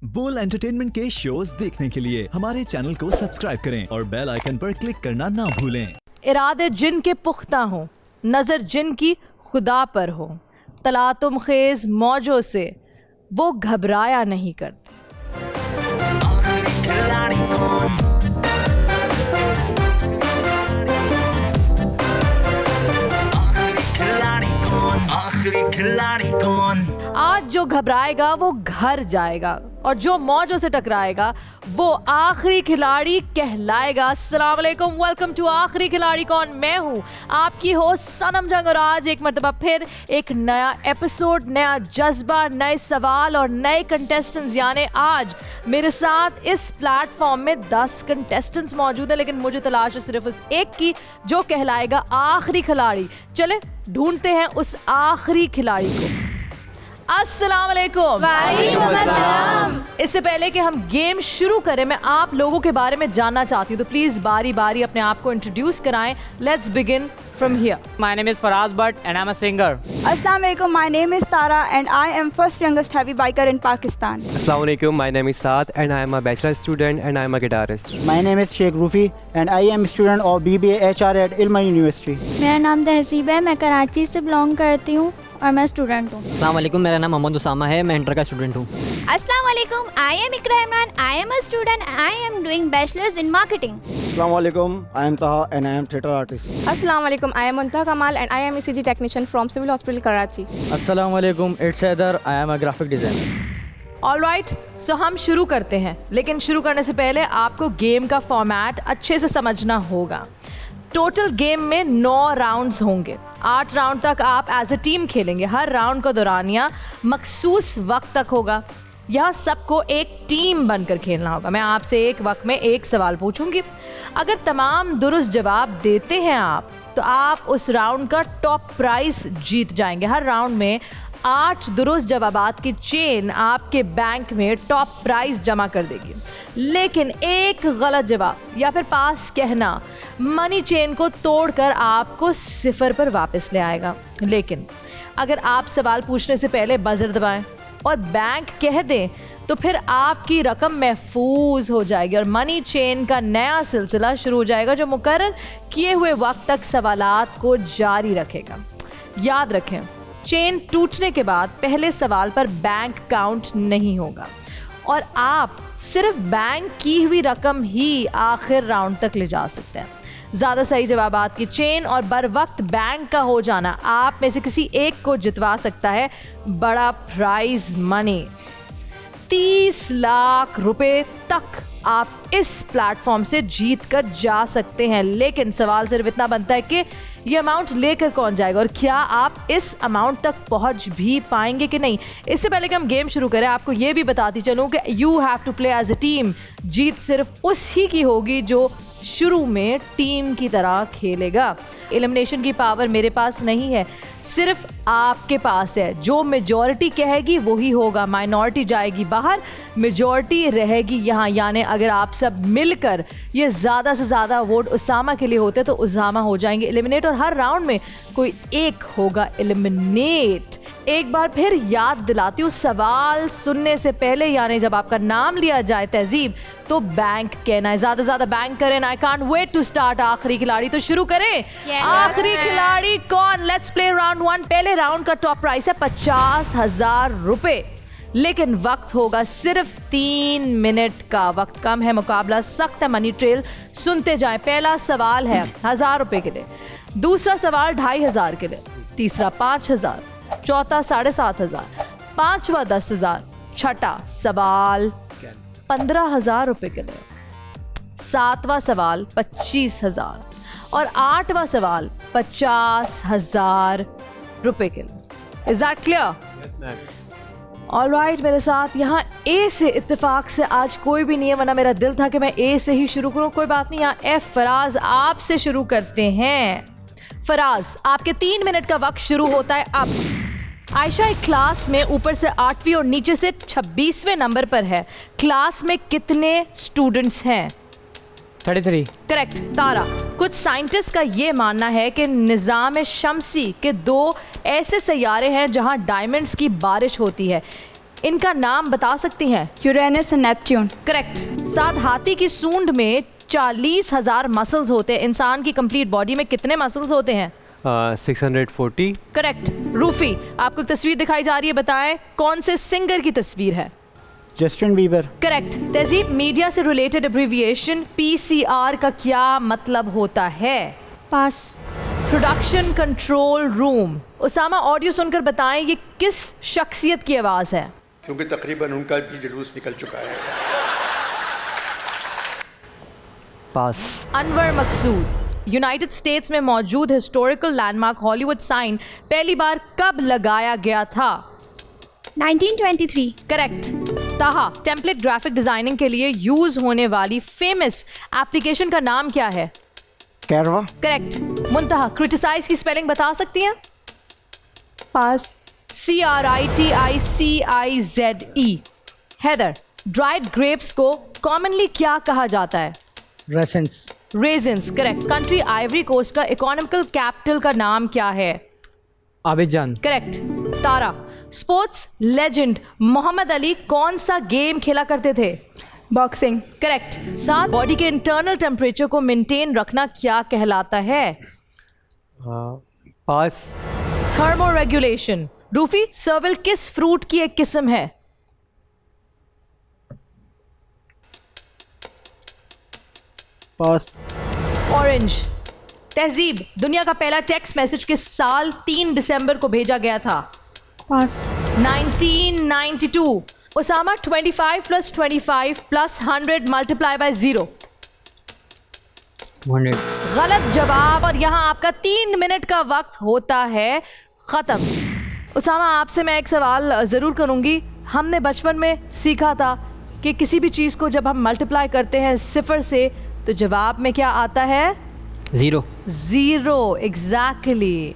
बोल एंटरटेनमेंट के शोज देखने के लिए हमारे चैनल को सब्सक्राइब करें और बेल आइकन पर क्लिक करना ना भूलें। इरादे जिन के पुख्ता हों, नज़र जिन की खुदा पर हो, तलातुम खेज मौजों से वो घबराया नहीं करते। आज जो घबराएगा वो घर जाएगा और जो मौजों से टकराएगा वो आखिरी खिलाड़ी कहलाएगा। अस्सलाम वालेकुम, वेलकम टू आखिरी खिलाड़ी कौन। मैं हूँ आपकी होस्ट सनम जंग और आज एक मरतबा फिर एक नया एपिसोड, नया जज्बा, नए सवाल और नए कंटेस्टेंट्स। यानी आज मेरे साथ इस प्लेटफॉर्म में 10 कंटेस्टेंट्स मौजूद है, लेकिन मुझे तलाश है सिर्फ उस एक की जो कहलाएगा आखिरी खिलाड़ी। चले ढूंढते हैं उस आखिरी खिलाड़ी को। अस्सलाम वालेकुम। वालेकुम अस्सलाम। इससे पहले कि हम गेम शुरू करें, मैं आप लोगों के बारे में जानना चाहती हूँ, तो प्लीज बारी बारी अपने आप को इंट्रोड्यूस कराएं। Let's begin from here. My name is Faraz Bhatt and I'm a singer. Assalamu alaikum, my name is Tara and I am first youngest heavy biker in Pakistan. Assalamu alaikum, my name is Saad and I am a bachelor student and I am a guitarist. My name is Sheikh Rufi and I am student of BBA HR at Ilma University. मेरा नाम तहसीब है, मैं कराची से belong करती हूँ और मैं student हूँ। अस्सलाम वालेकुम, मेरा नाम मोहम्मद उसामा है, मैं इंटर का स्टूडेंट हूँ। अस्सलाम वालेकुम, I am Ikra Imran, I am a student and I am doing bachelor's in marketing. Assalamu alaikum, I am Taha and I am theatre artist. Assalamu alaikum, I am Muntaha Kamal and I am ECG technician from Civil Hospital Karachi. अस्सलाम वालेकुम, it's Haidar, I am a graphic designer. Alright, so हम शुरू करते हैं, लेकिन शुरू करने से पहले आपको गेम का फॉर्मेट अच्छे से समझना होगा। टोटल गेम में 9 राउंड्स होंगे। 8 राउंड तक आप एज अ टीम खेलेंगे। हर राउंड का दौरानिया मखसूस वक्त तक होगा। यहाँ सबको एक टीम बनकर खेलना होगा। मैं आपसे एक वक्त में एक सवाल पूछूंगी। अगर तमाम दुरुस्त जवाब देते हैं आप, तो आप उस राउंड का टॉप प्राइज जीत जाएंगे। हर राउंड में 8 दुरुस्त जवाबात की चेन आपके बैंक में टॉप प्राइज जमा कर देगी, लेकिन एक गलत जवाब या फिर पास कहना मनी चेन को तोड़कर आपको 0 पर वापस ले आएगा। लेकिन अगर आप सवाल पूछने से पहले बजर दबाएं और बैंक कह दें, तो फिर आपकी रकम महफूज हो जाएगी और मनी चेन का नया सिलसिला शुरू हो जाएगा, जो मुकर्रर किए हुए वक्त तक सवालात को जारी रखेगा। याद रखें, चेन टूटने के बाद पहले सवाल पर बैंक काउंट नहीं होगा और आप सिर्फ बैंक की हुई रकम ही आखिर राउंड तक ले जा सकते हैं। ज़्यादा सही जवाबात की चेन और बर वक्त बैंक का हो जाना आप में से किसी एक को जितवा सकता है बड़ा प्राइज मनी। 30 लाख रुपए तक आप इस प्लेटफॉर्म से जीत कर जा सकते हैं, लेकिन सवाल सिर्फ इतना बनता है कि ये अमाउंट लेकर कौन जाएगा और क्या आप इस अमाउंट तक पहुंच भी पाएंगे कि नहीं। इससे पहले कि हम गेम शुरू करें, आपको ये भी बताती चलूं कि you have to play as a team. जीत सिर्फ उसी की होगी जो शुरू में टीम की तरह खेलेगा। एलिमिनेशन की पावर मेरे पास नहीं है, सिर्फ आपके पास है। जो मेजॉरिटी कहेगी वही होगा। माइनॉरिटी जाएगी बाहर, मेजॉरिटी रहेगी यहाँ। यानी अगर आप सब मिलकर ये ज़्यादा से ज़्यादा वोट उसामा के लिए होते तो उसामा हो जाएंगे एलिमिनेट और हर राउंड में कोई एक होगा एलिमिनेट। एक बार फिर याद दिलाती हूँ, सवाल सुनने से पहले यानी जब आपका नाम लिया जाए तहजीब, तो बैंक कहना है। ज़्यादा से ज़्यादा बैंक करें। I can't wait to start आखिरी खिलाड़ी, तो शुरू करें। आखिरी खिलाड़ी कौन। Let's play round 1। पहले राउंड का टॉप प्राइस है 50,000 रुपए, लेकिन वक्त होगा सिर्फ 3 मिनट का। वक्त कम है, मुकाबला सख्त है, मनी ट्रेल सुनते जाएं। पहला सवाल है 1000 रुपए के लिए, दूसरा सवाल 2500 के लिए, तीसरा 5000, चौथा 7500, पांचवा 10,000, छठा सवाल 15,000 रुपए के लिए, 7वां सवाल 25,000 और 8वां सवाल 50,000 रुपए के लिए। Is that clear? ऑलराइट, मेरे साथ यहाँ ए से इत्तेफाक से आज कोई भी नहीं है, वरना मेरा दिल था कि मैं ए से ही शुरू करूँ। कोई बात नहीं, यहाँ एफ। फराज, आपसे शुरू करते हैं। फराज, आपके 3 मिनट का वक्त शुरू होता है अब। आयशा एक क्लास में ऊपर से 8वीं और नीचे से 26वें नंबर पर है। क्लास में कितने स्टूडेंट्स हैं? 33। करेक्ट। तारा, कुछ साइंटिस्ट का ये मानना है कि निज़ाम शमसी के 2 ऐसे सैयारे हैं जहां डायमंड्स की बारिश होती है। इनका नाम बता सकती हैं? Uranus and Neptune. करेक्ट। 7 हाथी की सूंड में 40,000 मसल्स होते हैं। इंसान की कंप्लीट बॉडी में कितने मसल्स होते हैं? 640. करेक्ट। रूफी, आपको एक तस्वीर दिखाई जा रही है, बताएं कौन से सिंगर की तस्वीर है? Justin Bieber. Correct. Tehzeeb, media से रिलेटेड एब्रीविएशन PCR का क्या मतलब होता है? Pass. Production control room. Usama, audio सुनकर बताएं ये किस शख्सियत की आवाज़ है? क्योंकि तकरीबन उनका भी जुलूस निकल चुका है। पास। अनवर मकसूद। यूनाइटेड स्टेट्स में मौजूद हिस्टोरिकल लैंडमार्क हॉलीवुड साइन पहली बार कब लगाया गया था? 1923. करेक्ट। ताहा, टेम्पलेट ग्राफिक डिजाइनिंग के लिए यूज होने वाली फेमस एप्लीकेशन का नाम क्या है? Canva. करेक्ट। मुंतहा, क्रिटिसाइज की स्पेलिंग बता सकती हैं? Pass. CRITICIZE। Haider, dried grapes को कॉमनली क्या कहा जाता है? Raisins. Raisins. Correct. Country Ivory Coast का इकोनॉमिकल कैपिटल का नाम क्या है? Abidjan. करेक्ट। Tara, sports legend Muhammad Ali कौन सा गेम खेला करते थे? Boxing. करेक्ट। 7 बॉडी के इंटरनल टेम्परेचर को मेंटेन रखना क्या कहलाता है? Pass. थर्मोरेगुलेशन। रूफी, सर्विल किस फ्रूट की एक किस्म है? Pass. ऑरेंज। तहजीब, दुनिया का पहला टेक्स्ट मैसेज किस साल 3 दिसंबर को भेजा गया था? Pass. 1992। Usama, 25 + 25 + 100 multiply by 0। 100. गलत जवाब, और यहाँ आपका 3 मिनट का वक्त होता है ख़त्म। उसामा, आपसे मैं एक सवाल ज़रूर करूँगी। हमने बचपन में सीखा था कि किसी भी चीज़ को जब हम मल्टीप्लाई करते हैं 0 से तो जवाब में क्या आता है? 0. 0। एग्जैक्टली।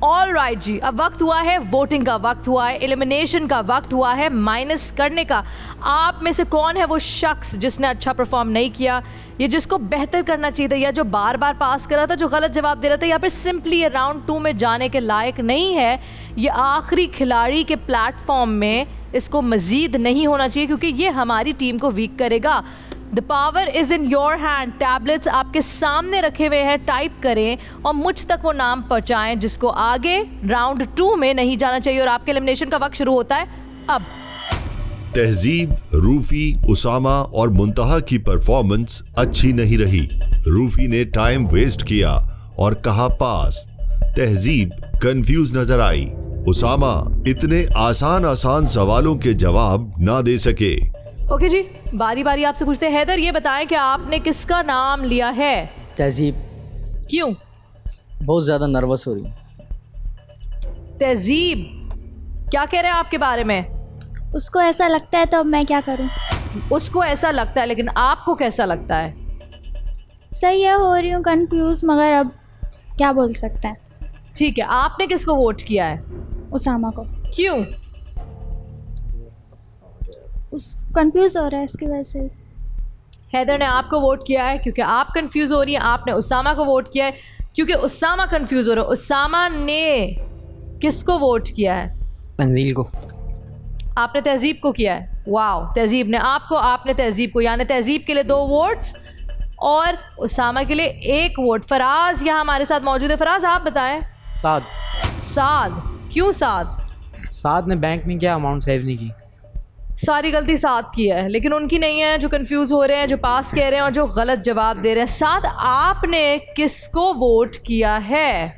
ऑल राइट जी, अब वक्त हुआ है वोटिंग का, वक्त हुआ है एलिमिनेशन का, वक्त हुआ है माइनस करने का। आप में से कौन है वो शख्स जिसने अच्छा परफॉर्म नहीं किया, या जिसको बेहतर करना चाहिए था, या जो बार बार पास कर रहा था, जो गलत जवाब दे रहा था, या फिर सिंपली ये राउंड 2 में जाने के लायक नहीं है? ये आखिरी खिलाड़ी के प्लेटफॉर्म में इसको मज़ीद नहीं होना चाहिए, क्योंकि ये हमारी टीम को वीक करेगा। The power is in your hand. Tablets आपके सामने रखे हुए हैं, टाइप करें और मुझ तक वो नाम पहुंचाएं जिसको आगे राउंड 2 में नहीं जाना चाहिए, और आपके एलिमिनेशन का वक्त शुरू होता है अब। तहजीब, रूफी, उसामा और मुंतहा की परफॉर्मेंस अच्छी नहीं रही। रूफी ने टाइम वेस्ट किया और कहा पास। तहजीब कंफ्यूज नजर आई। उसामा इतने आसान सवालों के जवाब ना दे सके। ओके जी, बारी बारी आपसे पूछते हैं। हैदर, ये बताएं कि आपने किसका नाम लिया है? तहजीब। क्यों? बहुत ज़्यादा नर्वस हो रही हूँ। तहजीब, क्या कह रहे हैं आपके बारे में? उसको ऐसा लगता है तो अब मैं क्या करूं? उसको ऐसा लगता है, लेकिन आपको कैसा लगता है? सही है, हो रही हूँ कंफ्यूज, मगर अब क्या बोल सकते हैं। ठीक है, आपने किसको वोट किया है? उसामा को। क्यों? उस कंफ्यूज हो रहा है, इसकी वजह से। हैदर ने आपको वोट किया है क्योंकि आप कंफ्यूज हो रही हैं। आपने उसामा को वोट किया है क्योंकि उसामा कंफ्यूज हो रहा है। उसामा ने किसको वोट किया है? तंजील को। आपने तहजीब को किया है। वाओ, तहजीब ने आपको, आपने तहजीब को, यानी तहजीब के लिए 2 वोट्स और उसामा के लिए 1 वोट। फराज यहाँ हमारे साथ मौजूद है। फराज, आप बताएं। साद। साद, क्यों साद? साद ने बैंक नहीं किया, अमाउंट सेव नहीं की। सारी गलती साद की है, लेकिन उनकी नहीं है, जो कंफ्यूज हो रहे हैं, जो पास कह रहे हैं और जो गलत जवाब दे रहे हैं। साद, आपने किसको वोट किया है?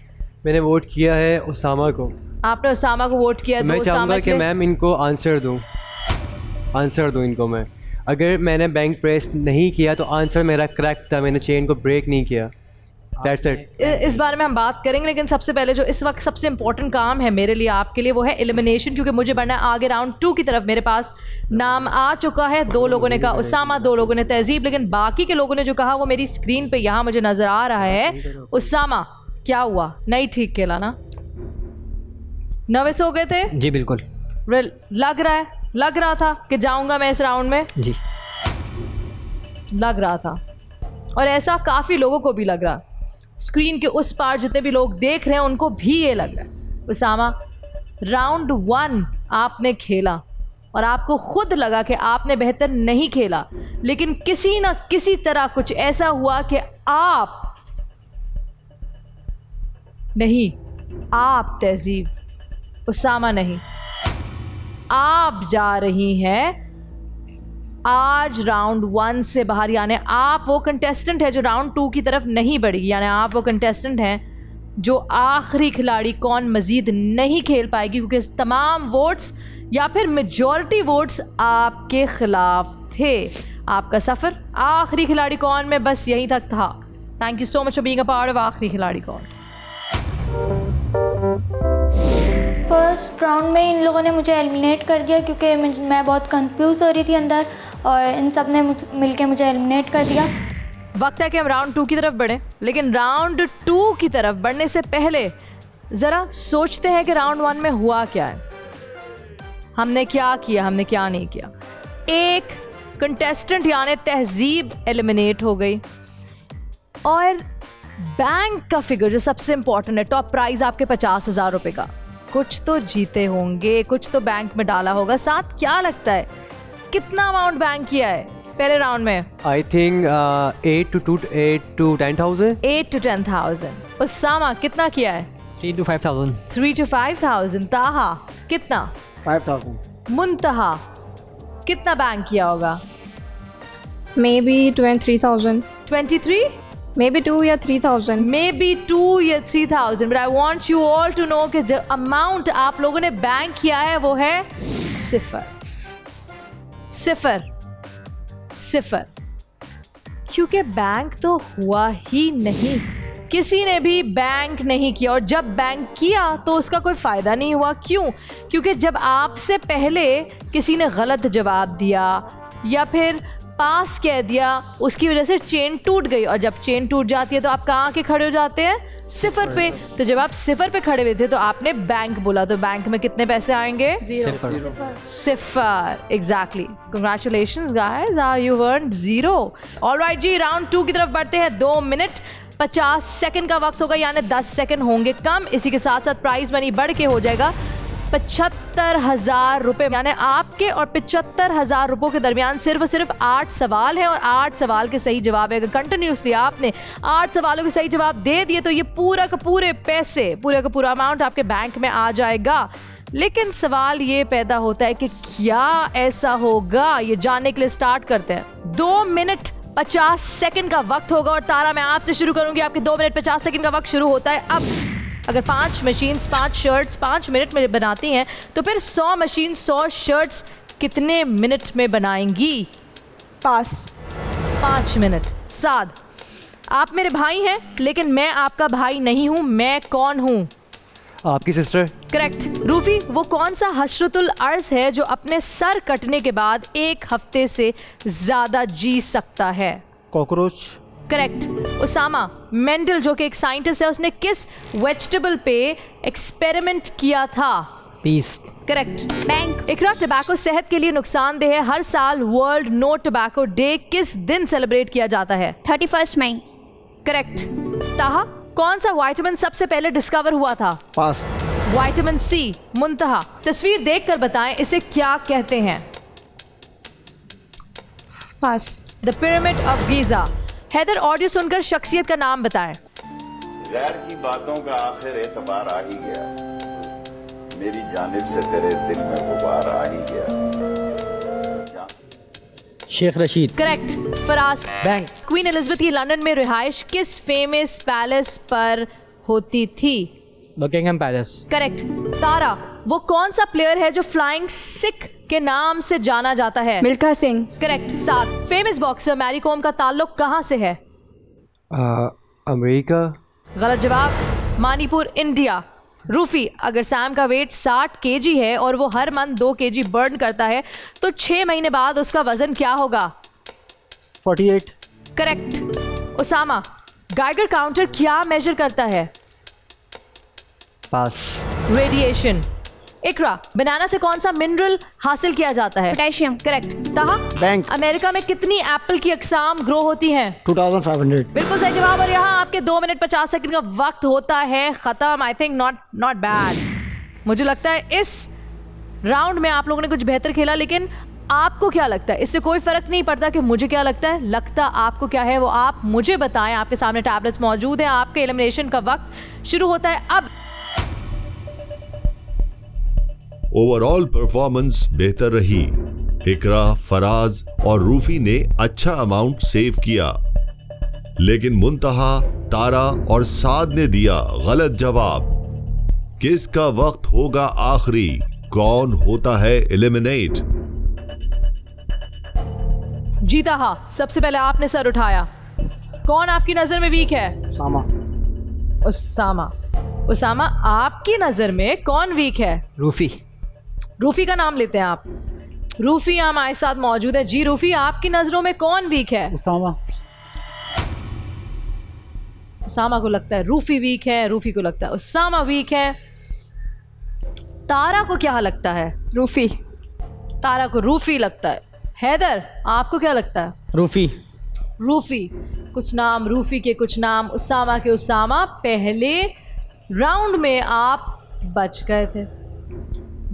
मैंने वोट किया है उसामा को। आपने उसामा को वोट किया है। मैं चाहूँगा कि मैम इनको आंसर दूँ इनको मैं। अगर मैंने बैंक प्रेस नहीं किया तो आंसर मेरा करेक्ट था, मैंने चेन को ब्रेक नहीं किया। That's it. इस बारे में हम बात करेंगे, लेकिन सबसे पहले जो इस वक्त सबसे इंपॉर्टेंट काम है मेरे लिए, आपके लिए, वो है एलिमिनेशन, क्योंकि मुझे बढ़ना है आगे राउंड 2 की तरफ। मेरे पास नाम आ चुका है। 2 लोगों ने कहा उसामा, 2 लोगों ने तहजीब, लेकिन बाकी के लोगों ने जो कहा वो मेरी स्क्रीन पे यहाँ मुझे नजर आ रहा है। उसामा, क्या हुआ? नहीं ठीक खेला ना? नर्वस हो गए थे? जी बिल्कुल। लग रहा था कि जाऊंगा मैं इस राउंड में। जी लग रहा था, और ऐसा काफ़ी लोगों को भी लग रहा। स्क्रीन के उस पार जितने भी लोग देख रहे हैं उनको भी ये लग रहा है। उसामा, राउंड 1 आपने खेला, और आपको खुद लगा कि आपने बेहतर नहीं खेला, लेकिन किसी ना किसी तरह कुछ ऐसा हुआ कि आप तहजीब, उसामा नहीं, आप जा रही हैं आज राउंड 1 से बाहर। यानी आप वो कंटेस्टेंट है जो राउंड 2 की तरफ नहीं बढ़ी, यानी आप वो कंटेस्टेंट हैं जो आखिरी खिलाड़ी कौन मज़ीद नहीं खेल पाएगी, क्योंकि तमाम वोट्स या फिर मेजॉरिटी वोट्स आपके ख़िलाफ़ थे। आपका सफ़र आखिरी खिलाड़ी कौन में बस यहीं तक था। Thank you so much for being a part of आखिरी खिलाड़ी कौन। फर्स्ट राउंड में इन लोगों ने मुझे एलिमिनेट कर दिया क्योंकि मैं बहुत कंफ्यूज हो रही थी अंदर, और इन सब ने मिलके मुझे एलिमिनेट कर दिया। वक्त है कि हम राउंड 2 की तरफ बढ़ें, लेकिन राउंड 2 की तरफ बढ़ने से पहले ज़रा सोचते हैं कि राउंड 1 में हुआ क्या है, हमने क्या किया, हमने क्या नहीं किया। एक कंटेस्टेंट यानी तहजीब एलिमिनेट हो गई, और बैंक का फिगर जो सबसे इंपॉर्टेंट है, टॉप प्राइज़ आपके 50,000 रुपये का, कुछ तो जीते होंगे, कुछ तो बैंक में डाला होगा। साथ क्या लगता है कितना अमाउंट बैंक किया है पहले राउंड में? I think 8 to 10,000। 8 to 10,000। उसामा कितना किया है? 3 to 5,000। 3 to 5,000। ताहा कितना? 5,000। मुंतहा कितना बैंक किया होगा? Maybe 23,000. 23? Maybe 2 या 3,000. Maybe 2 या 3,000। But I want you all to know कि जो अमाउंट आप लोगों ने बैंक किया है वो है 0। 0। 0। क्योंकि बैंक तो हुआ ही नहीं, किसी ने भी बैंक नहीं किया, और जब बैंक किया तो उसका कोई फ़ायदा नहीं हुआ। क्यों? क्योंकि जब आपसे पहले किसी ने गलत जवाब दिया या फिर पास कह दिया, उसकी वजह से चेन टूट गई, और जब चेन टूट जाती है तो आप कहाँ के खड़े हो जाते हैं? 0 पे। तो जब आप 0 पे खड़े हुए थे तो आपने बैंक बोला, तो बैंक में कितने पैसे आएंगे? 0। Exactly. Congratulations guys, you earn 0। Alright जी, राउंड 2 की तरफ बढ़ते हैं। 2 मिनट 50 सेकंड का वक्त होगा, यानी 10 सेकंड होंगे कम। इसी के साथ साथ प्राइज मनी बढ़ के हो जाएगा 75,000 रुपये, यानी आपके और 75,000 रुपयों के दरमियान सिर्फ 8 सवाल है, और 8 सवाल के सही जवाब है। अगर कंटिन्यूसली आपने 8 सवालों के सही जवाब दे दिए तो ये पूरा का पूरे पैसे, पूरा का पूरा अमाउंट आपके बैंक में आ जाएगा। लेकिन सवाल ये पैदा होता है कि क्या ऐसा होगा, ये जानने के लिए स्टार्ट करते हैं। 2 मिनट 50 सेकंड का वक्त होगा, और तारा मैं आपसे शुरू करूंगी। आपके 2 मिनट 50 सेकंड का वक्त शुरू होता है अब। अगर 5 मशीन्स 5 शर्ट्स 5 मिनट में बनाती हैं तो फिर 100 मशीन 100 शर्ट्स कितने मिनट में बनाएंगी? पास। 5 मिनट। साद, आप मेरे भाई हैं लेकिन मैं आपका भाई नहीं हूँ, मैं कौन हूँ? आपकी सिस्टर। करेक्ट। रूफी, वो कौन सा हशरतुल अर्ज है जो अपने सर कटने के बाद 1 हफ्ते से ज़्यादा जी सकता है? कॉकरोच। करेक्ट। उसामा, मेंडल जो कि एक साइंटिस्ट है, उसने किस वेजिटेबल पे एक्सपेरिमेंट किया था? पीस। करेक्ट। बैंक। इकरा, टबैको सेहत के लिए नुकसानदेह है। हर साल वर्ल्ड नो टबैको डे किस दिन सेलिब्रेट किया जाता है? 31 मई। करेक्ट। ताहा, कौन सा विटामिन सबसे पहले डिस्कवर हुआ था? पास। Vitamin C. मुंतहा, तस्वीर देखकर बताएं इसे क्या कहते हैं? Pass. The pyramid of Giza. Haider, audio सुनकर शख्सियत का नाम बताएं। ज़हर की बातों का आखिर एतबार आ ही गया, मेरी जानिब से तेरे दिल में गुबार आ ही गया। Sheikh Rashid. Correct. Faraz, bank. Queen Elizabeth की लंदन में रिहाइश किस फेमस पैलेस पर होती थी? Buckingham palace. करेक्ट। तारा, वो कौन सा प्लेयर है जो फ्लाइंग सिख के नाम से जाना जाता है? Milkha Singh. Correct. 7, famous boxer Mary Kom का ताल्लुक कहाँ से है? अमेरिका। गलत जवाब, मणिपुर, इंडिया। रूफी, अगर सैम का वेट 60 kg है और वो हर मंथ 2 kg बर्न करता है तो 6 महीने बाद उसका वजन क्या होगा? 48। करेक्ट। उसामा, गाइगर काउंटर क्या मेजर करता है? पास। रेडिएशन। इकरा, बनाना से कौन सा मिनरल हासिल किया जाता है? Potassium. Correct. Taha, bank. America में कितनी एप्पल की अकसाम ग्रो होती हैं? 2,500। बिल्कुल सही जवाब, और यहाँ आपके 2 मिनट 50 सेकंड का वक्त होता है खत्म। I think not bad. मुझे लगता है इस राउंड में आप लोगों ने कुछ बेहतर खेला, लेकिन आपको क्या लगता है? इससे कोई फर्क नहीं पड़ता कि मुझे क्या लगता है, लगता आपको क्या है वो आप मुझे बताएं। आपके सामने टैबलेट्स मौजूद हैं, आपके एलिमिनेशन का वक्त शुरू होता है अब। ओवरऑल परफॉर्मेंस बेहतर रही। इकरा, फराज और रूफी ने अच्छा अमाउंट सेव किया, लेकिन मुंतहा, तारा और साद ने दिया गलत जवाब। किसका वक्त होगा आखिरी? कौन होता है एलिमिनेट? जीता हा, सबसे पहले आपने सर उठाया। कौन आपकी नजर में वीक है? उसामा। उसामा, आपकी नजर में कौन वीक है? रूफी। रूफी का नाम लेते हैं आप। रूफी हमारे साथ मौजूद है। जी रूफी, आपकी नजरों में कौन वीक है? उसामा। उसामा को लगता है रूफी वीक है, रूफी को लगता है उसामा वीक है। तारा को क्या लगता है? रूफी। तारा को रूफी लगता है। हैदर, आपको क्या लगता है? रूफी। रूफी। कुछ नाम रूफी के, कुछ नाम उसामा के। उसामा, पहले राउंड में आप बच गए थे,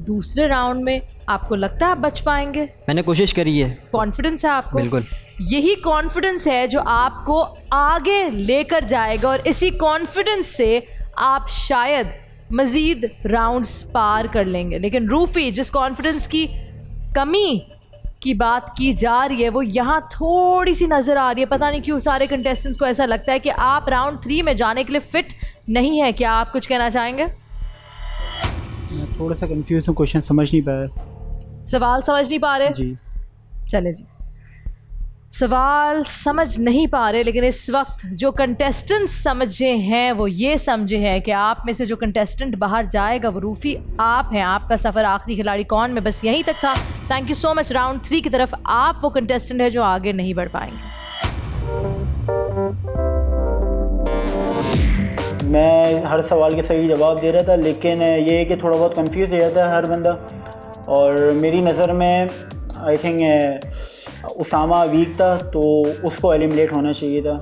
दूसरे राउंड में आपको लगता है आप बच पाएंगे? मैंने कोशिश करी है। कॉन्फिडेंस है आपको? बिल्कुल। यही कॉन्फिडेंस है जो आपको आगे लेकर जाएगा, और इसी कॉन्फिडेंस से आप शायद मज़ीद राउंड्स पार कर लेंगे। लेकिन रूफी, जिस कॉन्फिडेंस की कमी की बात की जा रही है वो यहाँ थोड़ी सी नज़र आ रही है। पता नहीं क्यों सारे कंटेस्टेंट्स को ऐसा लगता है कि आप राउंड 3 में जाने के लिए फिट नहीं है। क्या आप कुछ कहना चाहेंगे? मैं थोड़ा सा कंफ्यूज हूँ, क्वेश्चन समझ नहीं पाया। सवाल समझ नहीं पा रहे? जी। चले जी, सवाल समझ नहीं पा रहे, लेकिन इस वक्त जो कंटेस्टेंट्स समझे हैं वो ये समझे हैं कि आप में से जो कंटेस्टेंट बाहर जाएगा वो रूफी आप हैं। आपका सफ़र आखिरी खिलाड़ी कौन में बस यहीं तक था। Thank you so much. Round 3 की तरफ आप वो कंटेस्टेंट है जो आगे नहीं बढ़ पाएंगे। मैं हर सवाल के सही जवाब दे रहा था, लेकिन ये है कि थोड़ा बहुत कंफ्यूज हो जाता है हर बंदा, और मेरी नज़र में आई थिंक उसामा वीक था, तो उसको एलिमिनेट होना चाहिए था।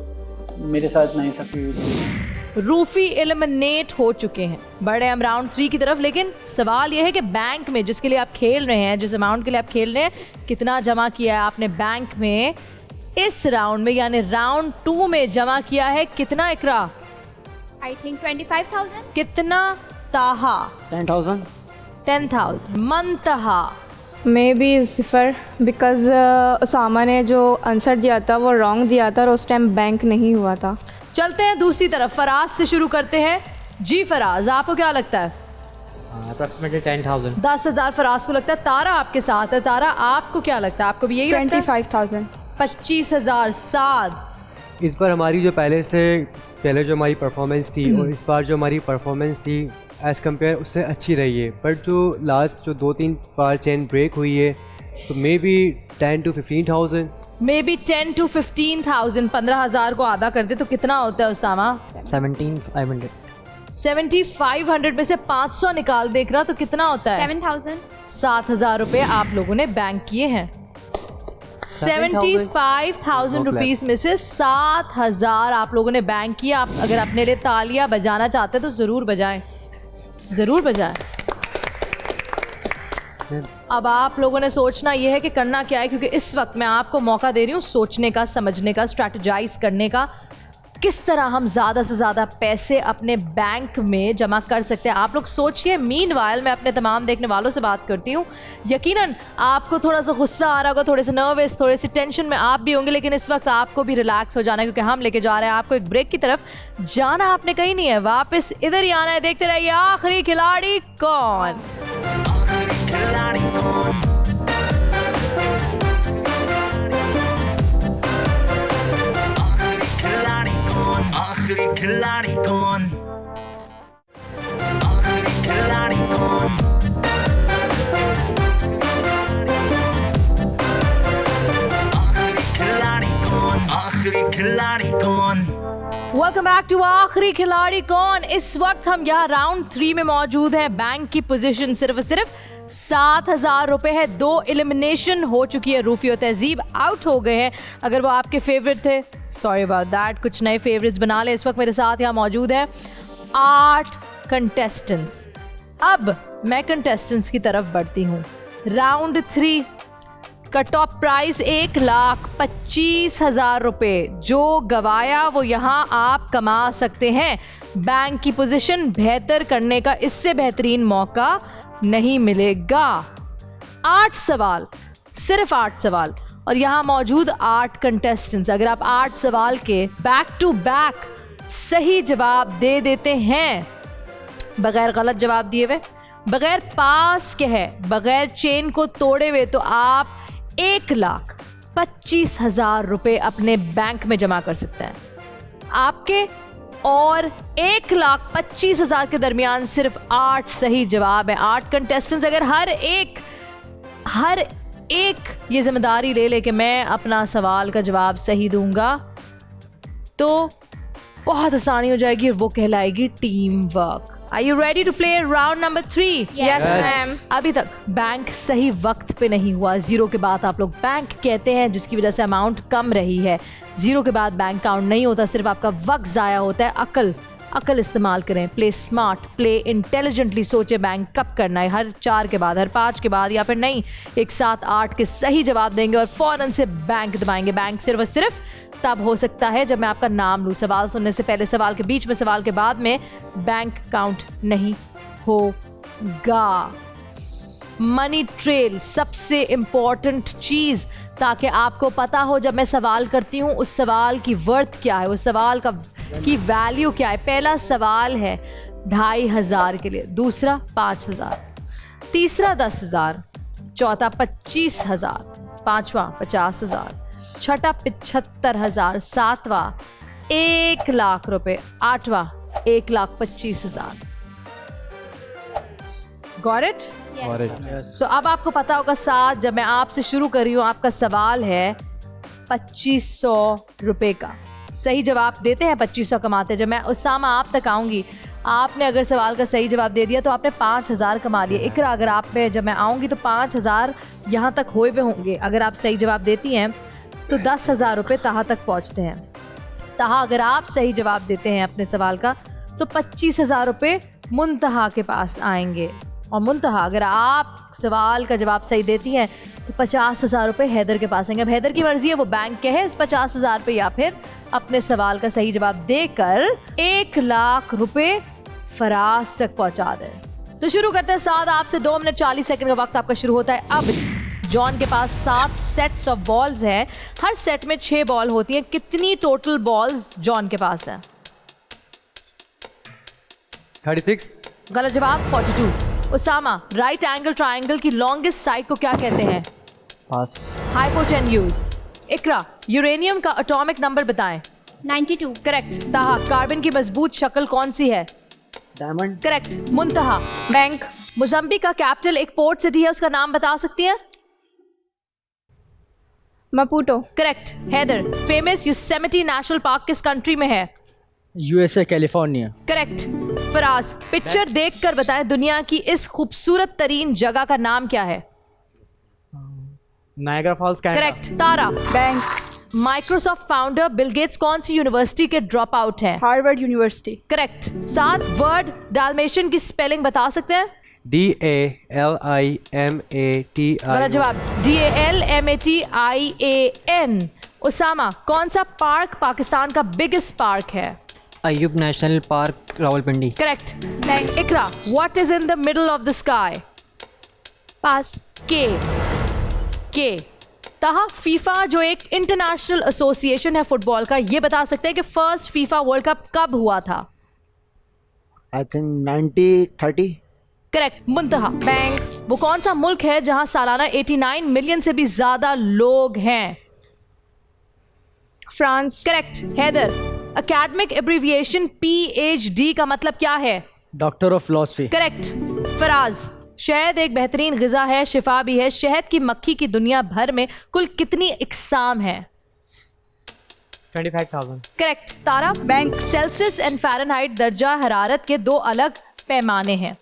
मेरे साथ नाइंसाफ़ी हुई थी। रूफी एलिमिनेट हो चुके हैं। बढ़े हम राउंड 3 की तरफ, लेकिन सवाल यह है कि बैंक में जिसके लिए आप खेल रहे हैं, जिस अमाउंट के लिए आप खेल रहे हैं, कितना जमा किया है आपने बैंक में इस राउंड में, यानी राउंड 2 में जमा किया है कितना? इकरा, I think 25,000. कितना? ताहा, 10,000। 10,000। मंतहा, मे बी 0 बिकॉज उसामा ने जो आंसर दिया था वो रॉन्ग दिया था और उस टाइम बैंक नहीं हुआ था। चलते हैं दूसरी तरफ, फराज से शुरू करते हैं। जी फराज, आपको क्या लगता है? अप्रॉक्सीमेटली 10,000। 10,000 फराज को लगता है। तारा आपके साथ है। तारा, आपको क्या लगता है? आपको भी यही लगता है? 25,000। 25,000। साद, इस बार हमारी जो पहले जो हमारी परफॉर्मेंस थी और इस बार जो हमारी परफॉर्मेंस थी एज़ कम्पेयर उससे अच्छी रही है, बट जो लास्ट जो 2-3 बार चेन ब्रेक हुई है, तो may be 10 to 15,000। May be 10 to 15,000। 15,000 को आधा कर दे तो कितना होता है उसामा? 17,500। 7,500 में से 500 निकाल देख रहा तो कितना होता है? 7,000. 7,000 रुपए आप लोगों ने बैंक किए हैं। 75,000 रुपीज में से 7,000 आप लोगों ने बैंक किया। आप अगर अपने लिए तालियां बजाना चाहते तो जरूर बजाएं, जरूर बजाएं। अब आप लोगों ने सोचना यह है कि करना क्या है, क्योंकि इस वक्त मैं आपको मौका दे रही हूँ सोचने का, समझने का, स्ट्रैटेजाइज करने का, किस तरह हम ज़्यादा से ज़्यादा पैसे अपने बैंक में जमा कर सकते हैं। आप लोग सोचिए। मीनवाइल मैं अपने तमाम देखने वालों से बात करती हूँ। यकीनन आपको थोड़ा सा गुस्सा आ रहा होगा, थोड़े से नर्वस, थोड़े से टेंशन में आप भी होंगे, लेकिन इस वक्त आपको भी रिलैक्स हो जाना है, क्योंकि हम लेके जा रहे हैं आपको एक ब्रेक की तरफ। जाना आपने कहीं नहीं है, वापस इधर ही आना है। देखते रहिए आखिरी खिलाड़ी कौन। आखिरी खिलाड़ी कौन? आखिरी खिलाड़ी कौन? आखिरी खिलाड़ी कौन? आखिरी खिलाड़ी कौन? वेलकम बैक टू आखिरी खिलाड़ी कौन। इस वक्त हम यहाँ राउंड 3 में मौजूद हैं। बैंक की पोजीशन सिर्फ 7,000 रुपए है। 2 एलिमिनेशन हो चुकी है। रूफी और तहजीब आउट हो गए हैं। अगर वो आपके फेवरेट थे, सॉरी अबाउट दैट, कुछ नए फेवरेट्स बना ले। इस वक्त मेरे साथ यहाँ मौजूद है 8 कंटेस्टेंट्स। अब मैं कंटेस्टेंट्स की तरफ बढ़ती हूँ। राउंड 3 का टॉप प्राइस 1,25,000 रुपए। जो गवाया वो यहाँ आप कमा सकते हैं। बैंक की पोजीशन बेहतर करने का इससे बेहतरीन मौका नहीं मिलेगा। 8 सवाल, सिर्फ 8 सवाल, और यहाँ मौजूद 8 कंटेस्टेंट्स। अगर आप 8 सवाल के बैक टू बैक सही जवाब दे देते हैं, बगैर गलत जवाब दिए हुए, बगैर पास के है, बगैर चेन को तोड़े हुए, तो आप 1,25,000 रुपए अपने बैंक में जमा कर सकते हैं। आपके और 1,25,000 के दरमियान सिर्फ 8 सही जवाब है। 8 कंटेस्टेंट्स, अगर हर एक ये जिम्मेदारी ले कि मैं अपना सवाल का जवाब सही दूंगा, तो बहुत आसानी हो जाएगी और वो कहलाएगी team work. Are you ready to play round number 3? Yes, ma'am. अभी तक बैंक सही वक्त पे नहीं हुआ। 0 के बाद आप लोग बैंक कहते हैं, जिसकी वजह से अमाउंट कम रही है। 0 के बाद बैंक काउंट नहीं होता, सिर्फ आपका वक्त ज़ाया होता है। अकल इस्तेमाल करें। Play smart, play intelligently. सोचे बैंक कब करना है, हर 4 के बाद, हर 5 के बाद, या फिर नहीं, एक साथ 8 के सही जवाब देंगे और फौरन से बैंक दबाएंगे। बैंक सिर्फ और सिर्फ तब हो सकता है जब मैं आपका नाम लूँ। सवाल सुनने से पहले, सवाल के बीच में, सवाल के बाद में बैंक काउंट नहीं होगा। मनी ट्रेल सबसे इम्पॉर्टेंट चीज़, ताकि आपको पता हो जब मैं सवाल करती हूँ उस सवाल की वर्थ क्या है, उस सवाल की वैल्यू क्या है। पहला सवाल है 2,500 के लिए, दूसरा 5,000, तीसरा 10,000, चौथा 25,000, पांचवा 50,000, छठा 75,000, सातवां 1,00,000 रुपए, आठवां 1,25,000। Got it? So, अब आपको पता होगा साथ, जब मैं आपसे शुरू कर रही हूँ, आपका सवाल है 2,500 रुपए का। सही जवाब देते हैं 2,500 कमाते हैं। जब मैं उसामा आप तक आऊँगी, आपने अगर सवाल का सही जवाब दे दिया तो आपने 5,000 कमा लिए। इकरा, अगर आप पे जब मैं आऊँगी तो 5,000 यहाँ तक हुए हुए होंगे। अगर आप सही जवाब देती हैं तो 10,000 रुपये तहा तक पहुँचते हैं। तहा, अगर आप सही जवाब देते हैं अपने सवाल का तो 25,000 रुपये मुंतहा के पास आएंगे। और मुंतहा, अगर आप सवाल का जवाब सही देती हैं तो 50,000 रुपये हैदर के पास आएंगे। अब हैदर की मर्जी है, वो बैंक के है इस 50,000 पे, या फिर अपने सवाल का सही जवाब देकर 1,00,000 रुपये फराज तक पहुंचा दें। तो शुरू करते हैं। साथ आपसे 2 मिनट 40 सेकंड का वक्त आपका शुरू होता है। अब जॉन के पास 7 सेट्स ऑफ बॉल्स हैं। हर सेट में 6 बॉल होती हैं। कितनी टोटल बॉल्स जॉन के पास हैं? 36। गलत जवाब 42। उसामा, राइट एंगल ट्रायंगल की लॉन्गेस्ट साइड को क्या कहते हैं? पास। हाइपोटेन्यूज। इकरा, यूरेनियम का एटॉमिक नंबर बताएं। 92। करेक्ट। ताहा, कार्बन की मजबूत शक्ल कौन सी है? Diamond. Correct. Muntaha, bank. Mozambique का कैपिटल एक पोर्ट सिटी है, उसका नाम बता सकती हैं? Maputo. Correct. Haider, famous Yosemite National Park किस कंट्री में है? USA, California. Correct. Faraz, picture देखकर बताएं दुनिया की इस खूबसूरत तरीन जगह का नाम क्या है? Niagara Falls, Canada. Correct. Tara, bank. Microsoft founder Bill Gates कौन सी यूनिवर्सिटी के ड्रॉप आउट हैं? Harvard University. Correct. 7 word Dalmatian की स्पेलिंग बता सकते हैं? DALIMATION। गलत जवाब DALMATIAN। उसामा, कौन सा पार्क पाकिस्तान का बिगेस्ट पार्क है? Ayub national park, Rawalpindi. Correct. Iqra, what is in the middle of the sky? Pass. K. Taha, FIFA जो एक इंटरनेशनल एसोसिएशन है फुटबॉल का, ये बता सकते हैं कि फर्स्ट फीफा वर्ल्ड कप कब हुआ था? I think 1930। Correct. Muntaha, bank. वो कौन सा मुल्क है जहां सालाना 89 मिलियन से भी ज्यादा लोग हैं? France. Correct. Haider, academic abbreviation PhD का मतलब क्या है? Doctor of philosophy. Correct. Faraz, शहद एक बेहतरीन ग़िज़ा है, शिफा भी है। शहद की मक्खी की दुनिया भर में कुल कितनी इकसाम है? 25,000। Correct. Tara, bank. Celsius and Fahrenheit दर्जा हरारत के 2 अलग पैमाने हैं,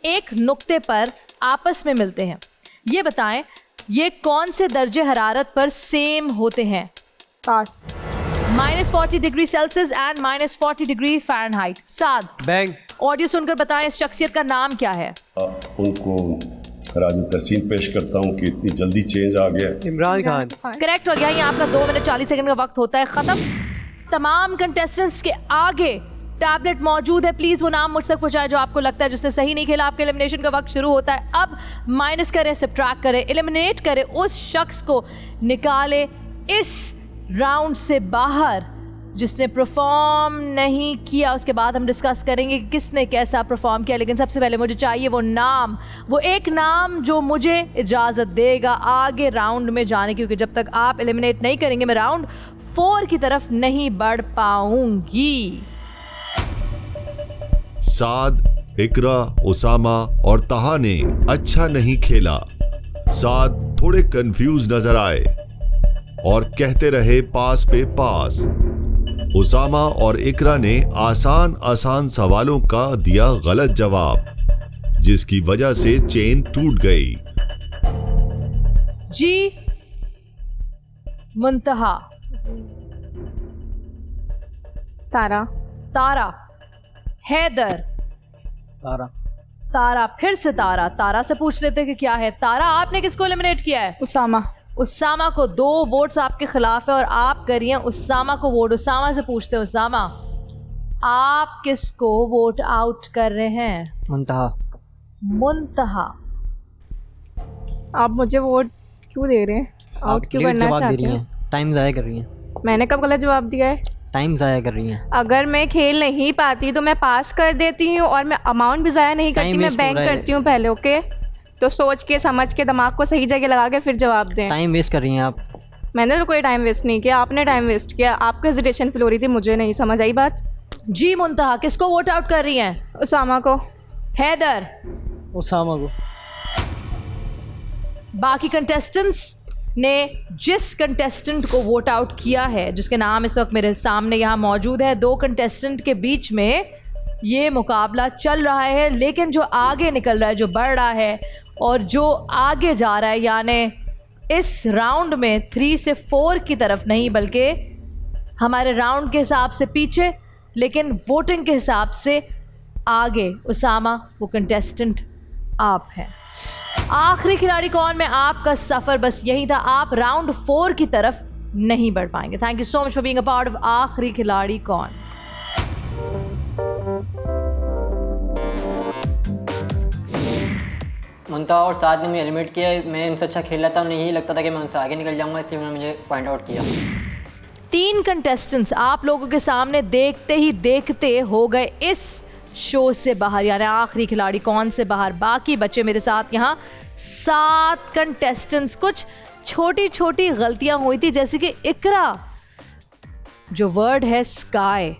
एक नुक्ते पर आपस में मिलते हैं। ये बताएं, ये कौन से दर्जे हरारत पर सेम होते हैं? पास। -40 degree Celsius and -40 degree Fahrenheit. Saad, bang. Audio सुनकर बताएं इस शख्सियत का नाम क्या है। उनको खराज तहसीन पेश करता हूँ कि इतनी जल्दी चेंज आ गया। इमरान खान। करेक्ट। और यहीं आपका 2 मिनट 40 सेकंड का वक्त होता है ख़त्म। तमाम कंटेस्टेंट्स के आगे टैबलेट मौजूद है, प्लीज़ वो नाम मुझ तक पहुँचाए जो आपको लगता है जिसने सही नहीं खेला। आपके एलिमिनेशन का वक्त शुरू होता है। अब माइनस करें, सब्ट्रैक्ट करें, एलिमिनेट करें उस शख्स को, निकाले इस राउंड से बाहर जिसने परफॉर्म नहीं किया। उसके बाद हम डिस्कस करेंगे कि किसने कैसा परफॉर्म किया, लेकिन सबसे पहले मुझे चाहिए वो नाम, वो एक नाम जो मुझे इजाज़त देगा आगे राउंड में जाने की, क्योंकि जब तक आप एलिमिनेट नहीं करेंगे मैं राउंड 4 की तरफ नहीं बढ़ पाऊंगी। साद, इकरा, उसामा और तहा ने अच्छा नहीं खेला। साद थोड़े कंफ्यूज नजर आए और कहते रहे पास पे पास। उसामा और इकरा ने आसान आसान सवालों का दिया गलत जवाब, जिसकी वजह से चेन टूट गई। जी मुंतहा। तारा। तारा। हैदर। तारा। तारा। फिर से तारा। तारा से पूछ लेते कि क्या है। तारा, आपने किसको एलिमिनेट किया है? उसामा। उसामा को 2 वोट्स आपके खिलाफ है और आप करिए उसामा को वोट। उसामा से पूछते हैं, उसामा आप किसको वोट आउट कर रहे हैं? मुंतहा। मुंतहा। आप मुझे वोट क्यों दे रहे हैं? आउट क्यों करना चाहते हैं? टाइम ज़ाया कर रही हैं। मैंने कब गलत जवाब दिया है? टाइम ज़ाया कर रही हैं। अगर मैं खेल नहीं पाती तो मैं पास कर देती हूँ और मैं अमाउंट भी ज़ाया नहीं करती, मैं बैंक करती हूँ पहले। ओके, तो सोच के समझ के दिमाग को सही जगह लगा के फिर जवाब दें। टाइम वेस्ट कर रही हैं आप। मैंने तो कोई टाइम वेस्ट नहीं किया, आपने टाइम वेस्ट किया। आपको हेजिटेशन फील हो रही थी, मुझे नहीं समझ आई बात। जी मुंतहा, किसको वोट आउट कर रही हैं? उसामा को। हैदर। उसामा को। बाकी कंटेस्टेंट्स ने जिस कंटेस्टेंट को वोट आउट किया है, जिसके नाम इस वक्त मेरे सामने यहाँ मौजूद है, 2 कंटेस्टेंट के बीच में ये मुकाबला चल रहा है, लेकिन जो आगे निकल रहा है, जो बढ़ रहा है और जो आगे जा रहा है, यानी इस राउंड में 3 से 4 की तरफ नहीं बल्कि हमारे राउंड के हिसाब से पीछे, लेकिन वोटिंग के हिसाब से आगे, उसामा वो कंटेस्टेंट आप हैं। आखिरी खिलाड़ी कौन में आपका सफ़र बस यही था, आप राउंड 4 की तरफ नहीं बढ़ पाएंगे। Thank you so much for being a part of आखिरी खिलाड़ी कौन। मुंतहा और साद ने मुझे एलिमिनेट किया। मैं उनसे अच्छा खेल रहा था, उन्हें यही लगता था कि मैं उनसे आगे निकल जाऊंगा, इसलिए उन्होंने मुझे पॉइंट आउट किया। 3 कंटेस्टेंट्स आप लोगों के सामने देखते ही देखते हो गए इस शो से बाहर, यानी आखिरी खिलाड़ी कौन से बाहर। बाकी बच्चे मेरे साथ यहाँ 7 कंटेस्टेंट्स। कुछ छोटी छोटी गलतियां हुई थी, जैसे कि इकरा जो वर्ड है स्काई,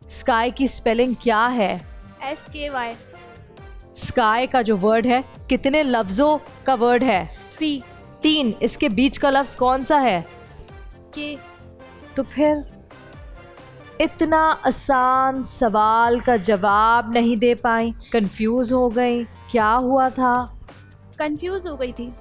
स्काई की स्पेलिंग क्या है? SKY। स्काई का जो वर्ड है कितने लफ्जों का वर्ड है? 3। इसके बीच का लफ्ज कौन सा है? K। तो फिर इतना आसान सवाल का जवाब नहीं दे पाई, कंफ्यूज हो गई, क्या हुआ था? कंफ्यूज हो गई थी।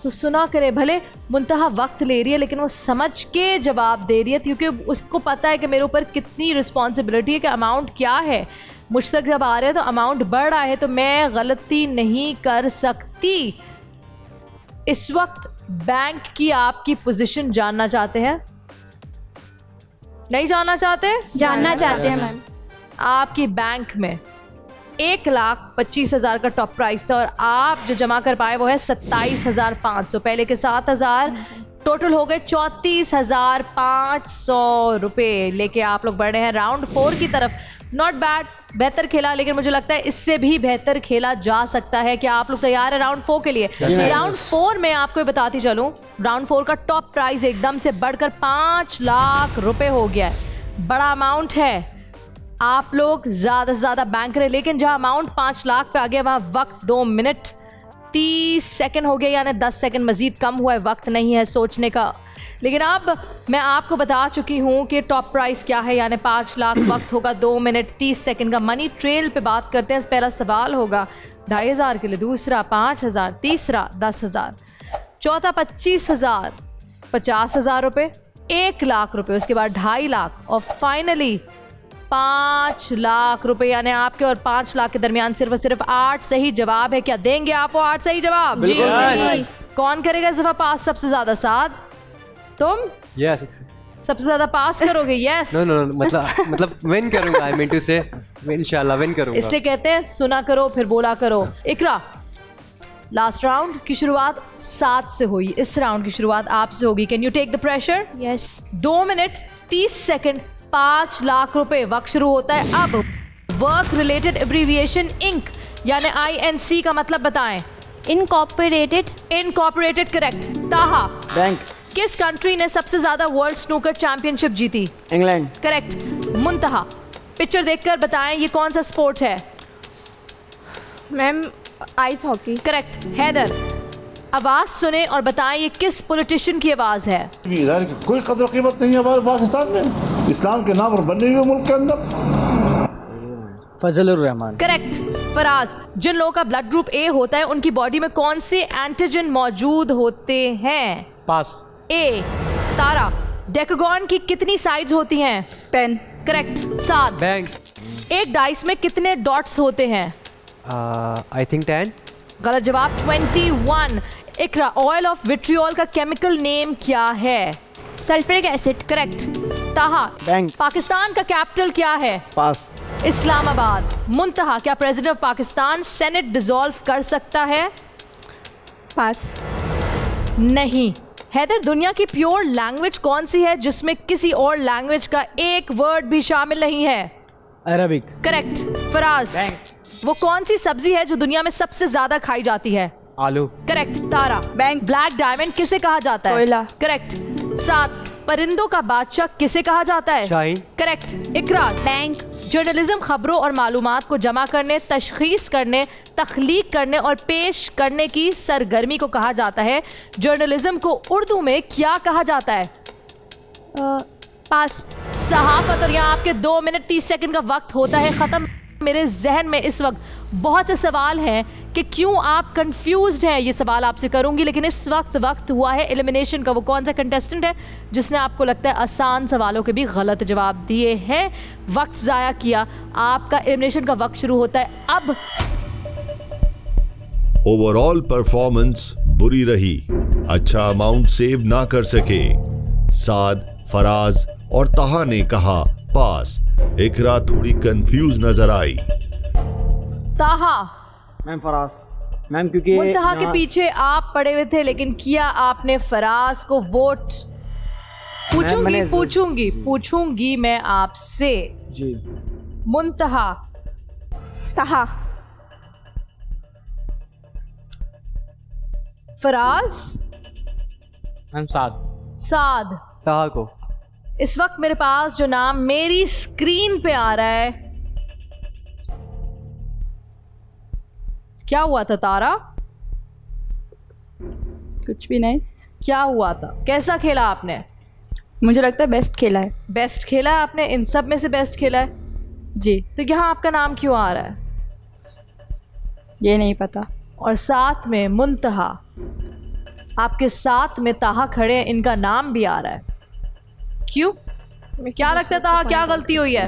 तो सुना करे, भले मुंतहा वक्त ले रही है लेकिन वो समझ के जवाब दे रही है, क्योंकि उसको पता है कि मेरे ऊपर कितनी रिस्पॉन्सिबिलिटी है, कि अमाउंट क्या है। मुझ तक जब आ रहे हैं तो अमाउंट बढ़ रहा है, तो मैं गलती नहीं कर सकती। इस वक्त बैंक की आपकी पोजीशन जानना चाहते हैं? नहीं जानना चाहते? जानना चाहते हैं मैम। आपकी बैंक में 1,25,000 का टॉप प्राइस था और आप जो जमा कर पाए वो है 27,500। पहले के 7,000 टोटल हो गए 34,500 रुपये लेके आप लोग बढ़ रहे हैं राउंड 4 की तरफ। नॉट बैड, बेहतर खेला, लेकिन मुझे लगता है इससे भी बेहतर खेला जा सकता है। क्या आप लोग तैयार हैं राउंड 4 के लिए? राउंड 4 में आपको ये बताती चलूं, राउंड 4 का टॉप प्राइस एकदम से बढ़कर 5 लाख रुपए हो गया है। बड़ा अमाउंट है, आप लोग ज़्यादा से ज़्यादा बैंक करें, लेकिन जहाँ अमाउंट 5 लाख पे आ गया वहाँ वक्त 2 मिनट 30 सेकंड हो गया, यानी 10 सेकंड मज़ीद कम हुआ है, वक्त नहीं है सोचने का। लेकिन अब मैं आपको बता चुकी हूँ कि टॉप प्राइस क्या है, यानी 5 लाख, वक्त होगा 2 मिनट 30 सेकंड का। मनी ट्रेल पे बात करते हैं। पहला सवाल होगा 2,500 के लिए, दूसरा 5,000, तीसरा 10,000, चौथा 25,000, 50,000 रुपये, 1 लाख रुपए, उसके बाद 2.5 लाख और फाइनली 5 लाख रुपए। यानी आपके और 5 लाख के दरमियान सिर्फ और सिर्फ 8 सही जवाब है। क्या देंगे आप वो 8 सही जवाब? जी। कौन करेगा इस दफा पास सबसे ज्यादा? साद, तुम सबसे ज्यादा पास करोगे? यस। नो मतलब विन करूंगा। आई मीन टू से इंशाल्लाह विन करूंगा। इसलिए कहते हैं सुना करो फिर बोला करो। इकरा, लास्ट राउंड की शुरुआत 7 से हुई, इस राउंड की शुरुआत आपसे होगी। Can you take the pressure? Yes. 2 minute 30 second, 5 lakh रुपए। वक्त शुरू होता है अब। वर्क रिलेटेड एब्रीविएशन इंक यानी INC का मतलब बताएं। Incorporated. Incorporated correct. Taha, bank. किस कंट्री ने सबसे ज्यादा वर्ल्ड स्नूकर चैंपियनशिप जीती? इंग्लैंड। करेक्ट। मुंतहा, पिक्चर देखकर बताएं ये कौन सा स्पोर्ट है? Ma'am ice hockey. Correct. Haider, आवाज सुने और बताएं ये किस पॉलिटिशियन की आवाज है? कोई कदर कीमत नहीं है हमारे पाकिस्तान में, इस्लाम के नाम पर बने हुए मुल्क के अंदर। फजलुर रहमान। करेक्ट। फराज, जिन लोगों का ब्लड ग्रुप A होता है उनकी बॉडी में कौन से एंटीजन मौजूद होते हैं? पास। A। सारा, डेकागॉन की कितनी साइड्स होती हैं? 10। करेक्ट। साद, बैंक। एक डाइस में कितने डॉट्स होते हैं? I think 10। गलत जवाब 21। इकरा, ऑयल ऑफ विट्रियोल का केमिकल नेम क्या है? Sulphuric acid. Correct. Taha, bank. Pakistan का कैपिटल क्या है? पास। इस्लामाबाद। मुंतहा, क्या president of Pakistan senate dissolve कर सकता है? पास। नहीं। हैदर, दुनिया की प्योर लैंग्वेज कौन सी है जिसमें किसी और लैंग्वेज का एक वर्ड भी शामिल नहीं है? अरबिक। करेक्ट। फराज, वो कौन सी सब्जी है जो दुनिया में सबसे ज्यादा खाई जाती है? आलू। Correct. Tara, bank. Black diamond किसे कहा जाता है? कोयला। करेक्ट। 7, परिंदों का बादशाह किसे कहा जाता है? शाहीन। करेक्ट। इकरा, बैंक। जर्नलिज्म खबरों और मालूमात को जमा करने, तशखीस करने, तख्लीक करने और पेश करने की सरगर्मी को कहा जाता है। जर्नलिज्म को उर्दू में क्या कहा जाता है? पास। सहाफत। और यहाँ आपके 2 मिनट 30 सेकंड का वक्त होता है ख़त्म। मेरे जहन में इस वक्त बहुत से सवाल हैं कि क्यों आप कंफ्यूज्ड हैं। ये सवाल आपसे करूंगी, लेकिन इस वक्त हुआ है एलिमिनेशन का। वो कौन सा कंटेस्टेंट है जिसने आपको लगता है आसान सवालों के भी गलत जवाब दिए हैं, वक्त ज़ाया किया? आपका एलिमिनेशन का वक्त शुरू होता है अब। ओवरऑल परफॉर्मेंस बुरी रही, अच्छा अमाउंट सेव ना कर सके। साद, फराज और ताहा ने कहा पास। इकरा थोड़ी कंफ्यूज नजर आई। ताहा, मैम फराज। मैम क्योंकि मुंतहा के पीछे आप पड़े हुए थे, लेकिन किया आपने फराज को वोट। पूछूंगी मैं आपसे। जी। मुंतहा। ताहा। फराज। मैम साद। साद। ताहा को। इस वक्त मेरे पास जो नाम मेरी स्क्रीन पे आ रहा है, क्या हुआ था तारा? कुछ भी नहीं। क्या हुआ था? कैसा खेला आपने? मुझे लगता है बेस्ट खेला है। बेस्ट खेला है आपने? इन सब में से बेस्ट खेला है? जी। तो यहाँ आपका नाम क्यों आ रहा है? ये नहीं पता। और साथ में मुंतहा, आपके साथ में ताहा खड़े हैं, इनका नाम भी आ रहा है। क्यों? क्या लगता था क्या गलती हुई है?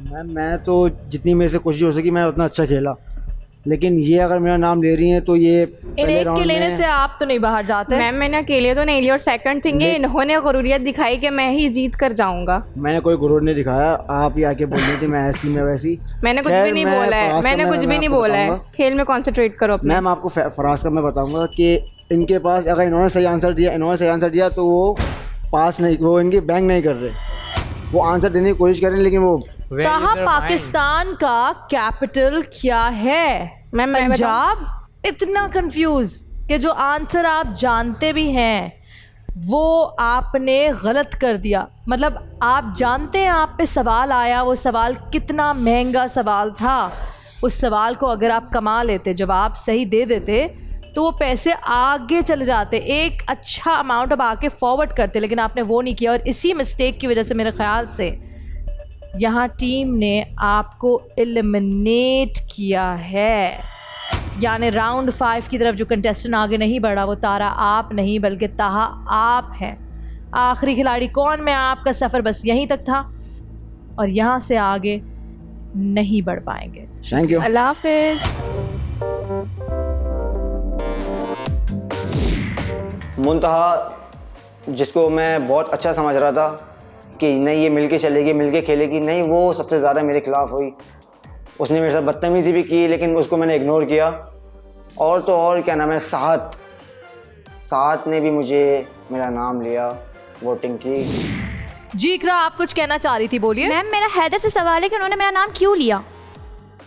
मैम मैं तो जितनी मेरे से कोशिश हो सकी मैं उतना अच्छा खेला, लेकिन ये अगर मेरा नाम ले रही हैं तो ये इन एक के लेने से आप तो नहीं बाहर जाते। मैम मैंने अकेले तो नहीं लिया, और सेकंड थिंग ये इन्होंने गुरूरियत दिखाई कि मैं ही जीत कर जाऊंगा। मैंने कोई गुरूर नहीं दिखाया, आप ही आके बोल रही थी मैं ऐसी मैं वैसी। मैंने कुछ भी नहीं बोला है, मैंने कुछ भी नहीं बोला है। खेल में कॉन्सेंट्रेट करो अपने। मैम आपको फराज का मैं बताऊंगा कि इनके पास अगर इन्होंने सही आंसर दिया तो वो पास नहीं, वो इनकी बैंक नहीं कर रहे, वो आंसर देने की कोशिश कर रहे हैं, लेकिन वो ताहा, पाकिस्तान का कैपिटल क्या है? पंजाब। इतना कंफ्यूज कि जो आंसर आप जानते भी हैं वो आपने गलत कर दिया। मतलब आप जानते हैं आप पे सवाल आया, वो सवाल कितना महंगा सवाल था। उस सवाल को अगर आप कमा लेते, जवाब सही दे देते, तो वो पैसे आगे चले जाते, एक अच्छा अमाउंट अब आके फॉरवर्ड करते, लेकिन आपने वो नहीं किया। और इसी मिस्टेक की वजह से मेरे ख्याल से यहाँ टीम ने आपको एलिमिनेट किया है। यानी राउंड 5 की तरफ जो कंटेस्टेंट आगे नहीं बढ़ा वो तारा आप नहीं बल्कि ताहा आप हैं। आखिरी खिलाड़ी कौन में आपका सफ़र बस यहीं तक था और यहाँ से आगे नहीं बढ़ पाएंगे। Thank you. अल्लाह हाफिज़। मुंतहा जिसको मैं बहुत अच्छा समझ रहा था कि नहीं ये मिलके चलेगी, मिलके खेलेगी, नहीं वो सबसे ज़्यादा मेरे खिलाफ हुई। उसने मेरे साथ बदतमीज़ी भी की लेकिन उसको मैंने इग्नोर किया। और तो और क्या नाम है, साथ ने भी मुझे मेरा नाम लिया, वोटिंग की। जी इकरा, आप कुछ कहना चाह रही थी, बोलिए। मैम मेरा हैदर से सवाल है कि उन्होंने मेरा नाम क्यों लिया?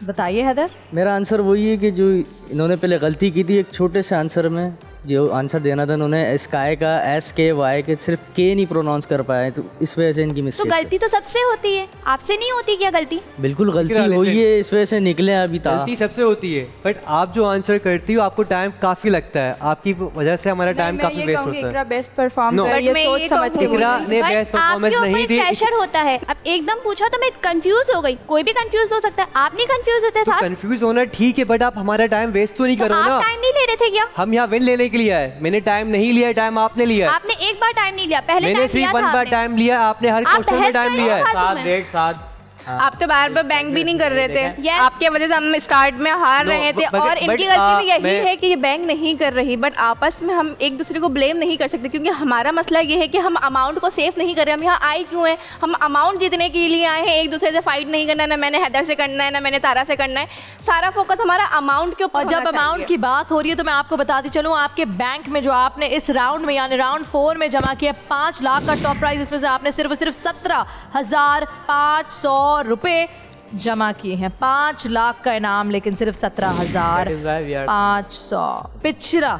बताइए हैदर। मेरा आंसर वही है कि जो इन्होंने पहले गलती की थी एक छोटे से आंसर में, जो आंसर देना था उन्होंने स्काई का SKY के सिर्फ के नहीं प्रोनाउंस कर पाए, तो इस वजह से इनकी तो मिस्टेक। गलती तो सबसे होती है, आपसे नहीं होती क्या गलती? बिल्कुल गलती हुई है, इस वजह से निकले अभी तक। गलती सबसे होती है, बट आप जो आंसर करती हो आपको टाइम काफी लगता है, आपकी वजह से हमारा टाइम काफी वेस्ट होता है। इकरा बेस्ट परफॉर्म कर रही है, सोच समझ के इकरा ने बेस्ट परफॉर्मेंस नहीं दी। प्रेशर होता है, अब एकदम पूछा तो मैं कंफ्यूज हो गई। कोई भी कंफ्यूज हो सकता है, आप नहीं कंफ्यूज होते साथ? कंफ्यूज होना ठीक है, बट आप हमारा टाइम वेस्ट तो नहीं करो ना। आप टाइम नहीं ले रहे थे क्या? हम यहाँ विन लेने के लिए आए, मैंने टाइम नहीं लिया, टाइम आपने लिया। आपने एक बार टाइम नहीं लिया, पहले मैंने सिर्फ वन बार टाइम लिया, आपने हर क्वेश्चन में टाइम लिया है। 7 आप तो बार बार बैंक भी नहीं कर रहे थे। आपके वजह से हम स्टार्ट में हार रहे थे और इनकी गलती भी यही है कि ये बैंक नहीं कर रही, बट आपस में हम एक दूसरे को ब्लेम नहीं कर सकते क्योंकि हमारा मसला ये है कि हम अमाउंट को सेफ नहीं कर रहे। हम यहाँ आए क्यों हैं? हम अमाउंट जीतने के लिए आए हैं, एक दूसरे से फाइट नहीं करना है। ना मैंने हैदर से करना है, ना मैंने तारा से करना है, सारा फोकस हमारा अमाउंट के ऊपर। और जब अमाउंट की बात हो रही है तो मैं आपको बताती चलूँ, आपके बैंक में जो आपने इस राउंड में यानी राउंड 4 में जमा किया 5 लाख का टॉप प्राइज, इसमें से आपने सिर्फ 17,500 रुपये जमा किए हैं। 5 लाख का इनाम लेकिन सिर्फ 17,500। पिछड़ा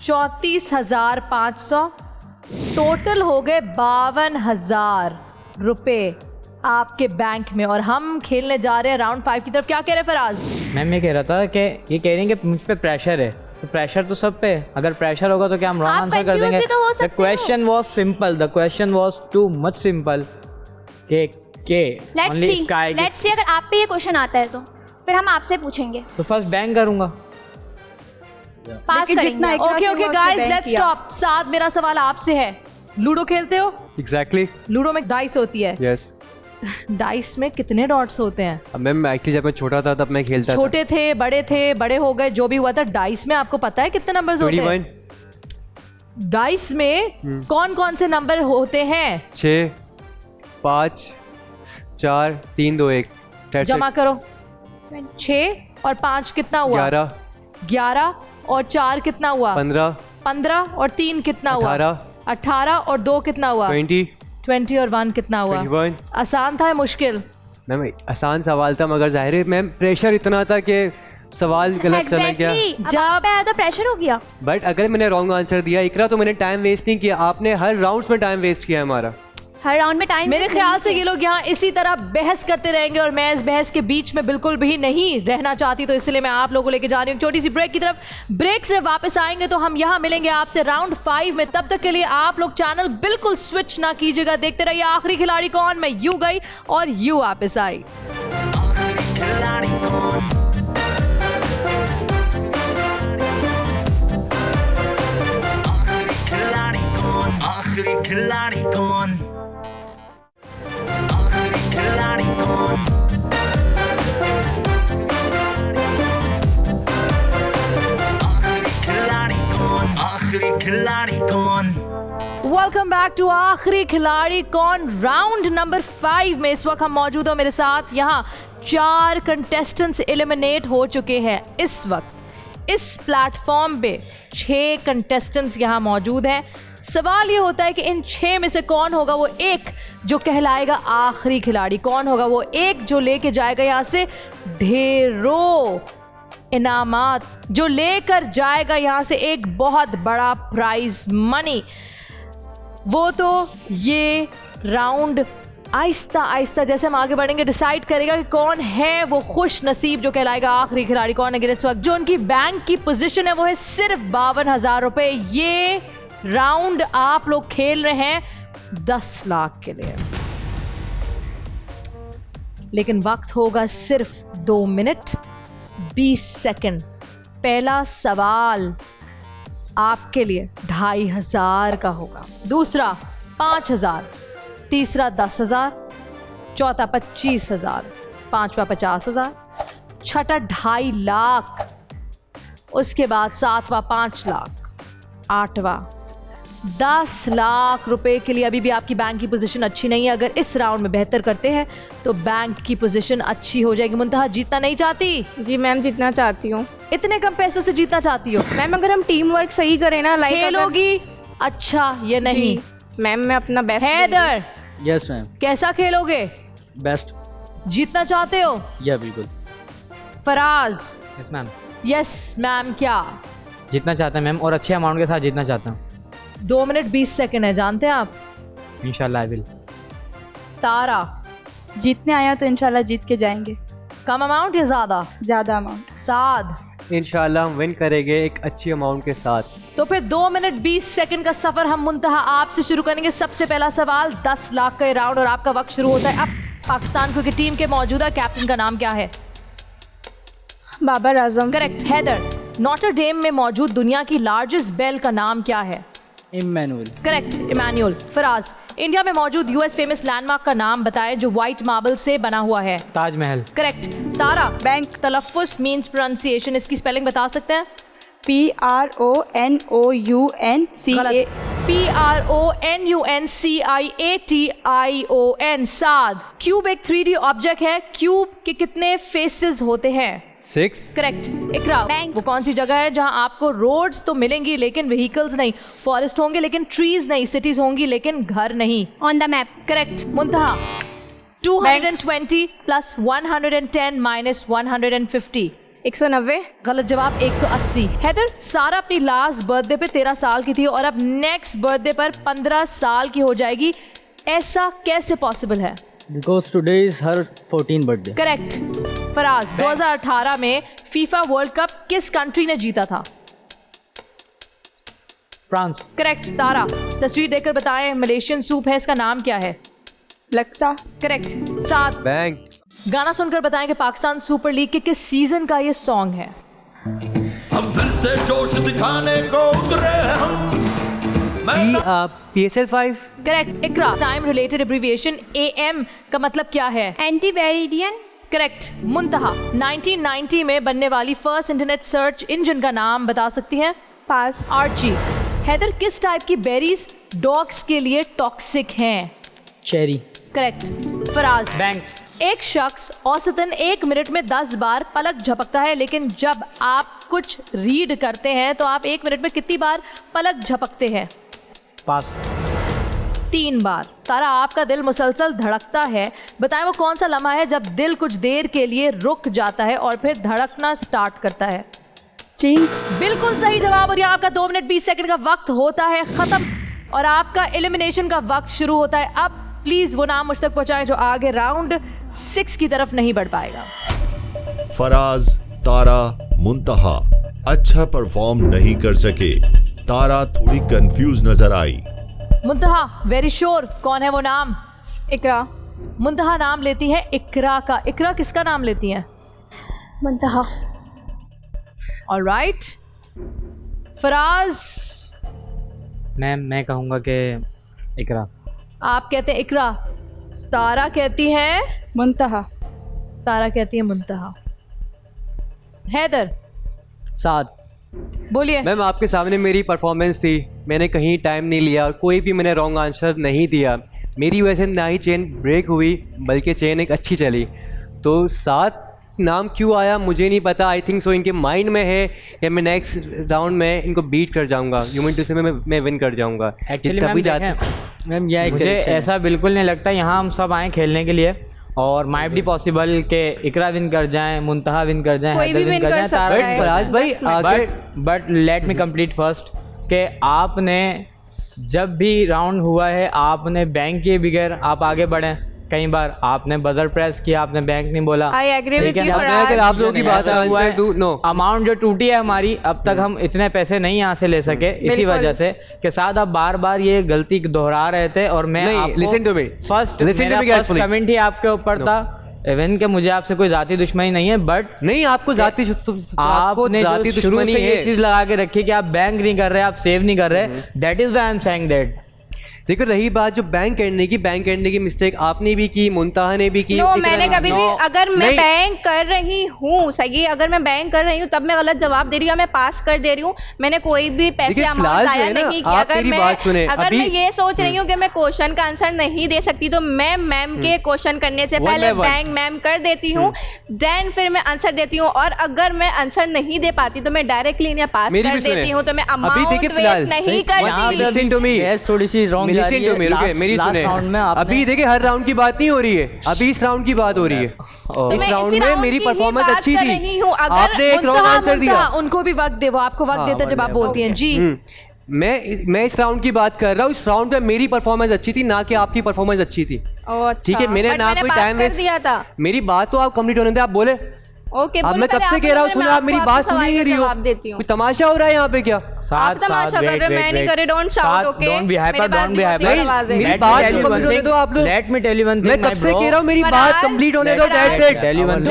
34,500, टोटल हो गए 52,000 रुपये आपके बैंक में। और हम खेलने जा रहे हैं राउंड 5 की तरफ। क्या कह रहे हैं फराज? मैम ये कह रहा था कि ये कह रही हैं कि मुझ पे प्रेशर है, तो प्रेशर तो सब पे, अगर प्रेशर होगा तो क्या हम रॉन्ग आंसर कर देंगे? The question was simple, the question was too much simple. Let's see अगर आप पे ये क्वेश्चन आता है तो फिर हम आपसे पूछेंगे। तो फर्स्ट बैंक करूंगा, पास करेंगे। Okay guys, let's stop. साथ मेरा सवाल आपसे है, लूडो खेलते हो? एग्जैक्टली। लूडो में डाइस होती है। यस। डाइस में कितने डॉट्स होते हैं? अब मैम एक्चुअली जब मैं छोटा था तब मैं खेलता था। छोटे थे, बड़े हो गए, जो भी हुआ था, डाइस में आपको पता है कितने नंबर्स होते हैं? डाइस में कौन कौन से नंबर होते हैं? 6, 5, 4, 3, 2, 1। जमा करो। 6 और 5 कितना हुआ? 11 और 4 कितना हुआ? 15 और 3 कितना हुआ? 18 और 2 कितना हुआ? 20 और 1 कितना हुआ? 21। आसान था या मुश्किल? मैम आसान सवाल था, मगर जाहिर है मैम प्रेशर इतना था कि सवाल गलत चला गया। जब आया तो प्रेशर हो गया। बट अगर मैंने रॉन्ग आंसर दिया इकरा तो मैंने टाइम वेस्ट नहीं किया, आपने हर राउंड में टाइम वेस्ट किया हमारा। हर राउंड में टाइम। मेरे ख्याल से ये लोग यहाँ इसी तरह बहस करते रहेंगे और मैं इस बहस के बीच में बिल्कुल भी नहीं रहना चाहती, तो इसलिए मैं आप लोगों को लेके जा रही हूँ छोटी सी ब्रेक की तरफ। ब्रेक से वापस आएंगे तो हम यहाँ मिलेंगे आपसे राउंड 5 में। तब तक के लिए आप लोग चैनल बिल्कुल स्विच ना कीजिएगा, देखते रहिए आखिरी खिलाड़ी कौन। मैं यू गई और यू वापस आई। आखिरी खिलाड़ी कौन? आखिरी खिलाड़ी कौन? आखिरी खिलाड़ी कौन? आखिरी खिलाड़ी कौन? वेलकम बैक टू आखिरी खिलाड़ी कौन राउंड नंबर 5 में। इस वक्त हम मौजूद हो, मेरे साथ यहाँ 4 कंटेस्टेंट्स एलिमिनेट हो चुके हैं। इस वक्त इस प्लेटफॉर्म पे 6 कंटेस्टेंट्स यहाँ मौजूद हैं। सवाल ये होता है कि इन 6 में से कौन होगा वो एक जो कहलाएगा आखिरी खिलाड़ी, कौन होगा वो एक जो लेके जाएगा यहाँ से ढेरों इनामात, जो लेकर जाएगा यहाँ से एक बहुत बड़ा प्राइज मनी। वो तो ये राउंड आहिस्ता आहिस्ता जैसे हम आगे बढ़ेंगे डिसाइड करेगा कि कौन है वो खुश नसीब जो कहलाएगा आखिरी खिलाड़ी कौन है। इस वक्त जो उनकी बैंक की पोजीशन है वो है सिर्फ 52,000 रुपये। ये राउंड आप लोग खेल रहे हैं 10 लाख के लिए, लेकिन वक्त होगा सिर्फ 2 मिनट 20 सेकंड। पहला सवाल आपके लिए 2,500 का होगा, दूसरा 5,000, तीसरा 10,000, चौथा 25,000, पांचवा 50,000, छठा 2.5 लाख, उसके बाद सातवां 5 लाख, आठवां 10 लाख रुपए के लिए अभी भी आपकी बैंक की पोजीशन अच्छी नहीं है। अगर इस राउंड में बेहतर करते हैं तो बैंक की पोजीशन अच्छी हो जाएगी। मुंतहा जीतना नहीं चाहती? जी मैम, जीतना चाहती हूँ। इतने कम पैसों से जीतना चाहती हो? मैम अगर हम टीम वर्क सही करें ना, लाइक खेलोगी अच्छा ये नहीं? मैम मैं अपना बेस्ट। Haider, yes ma'am. कैसा खेलोगे? बेस्ट। जीतना चाहते हो? या बिल्कुल। Faraz? Yes ma'am. Yes ma'am. क्या जीतना चाहता है मैम, और अच्छे अमाउंट के साथ जीतना चाहता हूँ। 2 मिनट 20 सेकंड है, जानते हैं आप? इंशाल्लाह आई विल। तारा? जीतने आया तो इंशाल्लाह जीत के जाएंगे। कम अमाउंट या ज़्यादा? ज़्यादा अमाउंट। साद? इंशाल्लाह हम विन करेंगे एक अच्छी अमाउंट के साथ। तो फिर 2 मिनट 20 सेकंड का सफर हम मुंतहा आपसे शुरू करेंगे। सबसे पहला सवाल 10 लाख का राउंड और आपका वक्त शुरू होता है अब। पाकिस्तान क्रिकेट टीम के मौजूदा कैप्टन का नाम क्या है? बाबर आजम। करेक्ट। हैदर, नॉटर डेम में मौजूद दुनिया की लार्जेस्ट बेल का नाम क्या है? Emmanuel. Correct, Emmanuel. Faraz, India में मौजूद यूएस फेमस लैंडमार्क का नाम बताएं जो व्हाइट मार्बल से बना हुआ है? Taj Mahal. Correct. Tara, bank तलफ्फुज़ means pronunciation, इसकी स्पेलिंग बता सकते हैं? PRONOUNCIATION। PRONUNCIATION। साद, क्यूब एक 3D ऑब्जेक्ट है, क्यूब के कितने फेसेस होते हैं? 6। करेक्ट। इकरा, वो कौन सी जगह है जहां आपको रोड्स तो मिलेंगी लेकिन व्हीकल्स नहीं, फॉरेस्ट होंगे लेकिन ट्रीज नहीं, सिटीज होंगी लेकिन घर नहीं? On the map. Correct. Muntaha, 220 plus 110 minus 150? 190। गलत जवाब, 180। हैदर, सारा अपनी लास्ट बर्थडे पे 13 साल की थी और अब नेक्स्ट बर्थडे पर 15 साल की हो जाएगी, ऐसा कैसे पॉसिबल है? Because today is her 14 birthday. Correct. Faraz, 2018 में फीफा वर्ल्ड कप किस कंट्री ने जीता था? फ्रांस। करेक्ट। तारा, तस्वीर देखकर बताएं मलेशियन सूप है, इसका नाम क्या है? लक्सा। करेक्ट। सात, बैंक। गाना सुनकर बताएं कि पाकिस्तान सुपर लीग के किस सीजन का ये सॉन्ग है? हम फिर से जोश दिखाने को उतरे हम। PSL 5। Correct. Iqra, time related abbreviation AM का मतलब क्या है? Anti meridian. करेक्ट। मुंतहा, 1990 में बनने वाली फर्स्ट इंटरनेट सर्च इंजन का नाम बता सकती हैं? पास। आर्ची। हैदर, किस टाइप की बेरीज डॉग्स के लिए टॉक्सिक हैं? चेरी। करेक्ट। फराज, बैंक। एक शख्स औसतन 1 मिनट में 10 बार पलक झपकता है, लेकिन जब आप कुछ रीड करते हैं तो आप 1 मिनट में कितनी बार पलक झपकते हैं? पास। 3 बार। तारा, आपका दिल मुसलसल धड़कता है, बताएं वो कौन सा लम्हा है जब दिल कुछ देर के लिए रुक जाता है और फिर धड़कना स्टार्ट करता है? बिल्कुल सही जवाब। और ये आपका 2 मिनट 20 सेकंड का वक्त होता है खत्म और आपका एलिमिनेशन का वक्त शुरू होता है अब। प्लीज वो नाम मुझ तक पहुंचाएं जो आगे राउंड 6 की तरफ नहीं बढ़ पाएगा। फराज, तारा, मुंतहा अच्छा परफॉर्म नहीं कर सके। तारा थोड़ी कंफ्यूज नजर आई। मुंतहा, वेरी श्योर कौन है वो नाम? इकरा। मुंतहा नाम लेती है इकरा का। इकरा किसका नाम लेती हैं? मुंतहा। ऑलराइट। फराज? मैम मैं कहूँगा कि इकरा। आप कहते हैं इकरा, तारा कहती है मुंतहा। तारा कहती है मुंतहा। हैदर? सात। बोलिए। मैम आपके सामने मेरी परफॉर्मेंस थी, मैंने कहीं टाइम नहीं लिया, कोई भी मैंने रॉन्ग आंसर नहीं दिया, मेरी वजह से ना ही चेन ब्रेक हुई बल्कि चेन एक अच्छी चली। तो 7 नाम क्यों आया मुझे नहीं पता। आई थिंक सो इनके माइंड में है कि मैं नेक्स्ट राउंड में इनको बीट कर जाऊंगा, यू मीन टू से मैं विन कर जाऊंगा। एक्चुअली मैम मुझे ऐसा बिल्कुल नहीं लगता। यहाँ हम सब आए खेलने के लिए और माइट भी पॉसिबल के इकरा विन कर जाएं, मुंतहा विन कर जाएं, कोई भी विन कर सकता है। फराज भाई but let me complete first कि आपने जब भी राउंड हुआ है आपने बैंक किए बगैर आप आगे बढ़े। कई बार आपने बजर प्रेस किया, आपने बैंक नहीं बोला। I agree with you. अगर आप लोगों की बात हुआ है नो अमाउंट जो टूटी है हमारी, अब तक हम इतने पैसे नहीं यहाँ से ले सके इसी वजह से कि साथ आप बार बार ये गलती दोहरा रहे थे। और मैं listen to me first comment ही आपके ऊपर था। इवन के मुझे आपसे कोई जाती दुश्मनी नहीं है, बट नहीं आपको जाती आपने जो शुरू से ये चीज लगा के रखी कि आप बैंक नहीं कर रहे, आप सेव नहीं कर रहे, that is why I am saying that. देखो रही बात जो बैंक करने की मिस्टेक आपने भी की, मुंतहा ने भी की। नो, मैंने कभी भी, अगर मैं बैंक कर रही हूँ सही, अगर मैं बैंक कर रही हूँ तब मैं गलत जवाब दे रही हूँ, मैं पास कर दे रही हूँ, मैंने कोई भी पैसे अमाउंट जाया नहीं किया। अगर मैं ये सोच रही हूँ कि मैं क्वेश्चन का आंसर नहीं दे सकती तो मैं मैम के क्वेश्चन करने से पहले बैंक मैम कर देती हूँ, देन फिर मैं आंसर देती हूँ। और अगर मैं आंसर नहीं दे पाती तो मैं डायरेक्टली इन्हें पास कर देती हूँ, तो मैं अमाउंट वेस्ट नहीं करती। थोड़ी सी रॉन्ग मेरी सुने, अभी देखिए हर राउंड की बात नहीं हो रही है, अभी इस राउंड की बात हो रही है। इस राउंड में मेरी परफॉर्मेंस अच्छी थी, आपने एक रॉन्ग आंसर दिया। उनको भी वक्त दे, वो आपको वक्त देते जब आप बोलती हैं जी। मैं इस राउंड की बात कर रहा हूँ, इस राउंड में मेरी परफॉर्मेंस अच्छी थी, ना कि आपकी परफॉर्मेंस अच्छी थी। ठीक है, मैंने ना कोई टाइम वेस्ट दिया था। मेरी बात तो आप कंप्लीट होने दे, आप बोले। ओके, अब मैं कब से कह रहा हूँ, सुनो आप मेरी बात सुन नहीं रही हो, कोई तमाशा हो रहा है यहाँ पे क्या? आप तमाशा कर रहे हो, मैं नहीं कर रही। Don't shout, okay? Don't be hyper, don't be hyper. मेरी बात कंप्लीट होने दो आप लोग। Let me tell you one thing, मैं कब से कह रहा हूँ मेरी बात कंप्लीट होने दो, that's it. Tell you one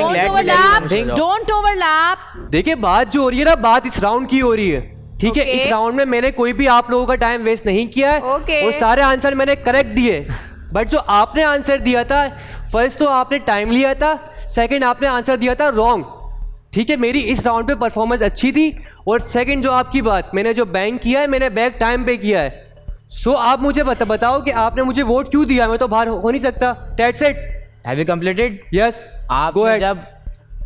thing, don't overlap. देखिए बात जो हो रही है ना, बात इस राउंड की हो रही है, ठीक है? इस राउंड में मैंने कोई भी आप लोगों का टाइम वेस्ट नहीं किया है, वो सारे आंसर मैंने करेक्ट दिए। बट जो आपने आंसर दिया था, फर्स्ट तो आपने टाइम लिया था, सेकंड आपने आंसर दिया था रॉन्ग। ठीक है, मेरी इस राउंड पे परफॉर्मेंस अच्छी थी। और सेकंड जो आपकी बात, मैंने जो बैंक किया है, मैंने बैंक टाइम पे किया है। सो आप मुझे बताओ कि आपने मुझे वोट क्यों दिया? मैं तो बाहर हो नहीं सकता। That's it. Have you completed? Yes. आपने जब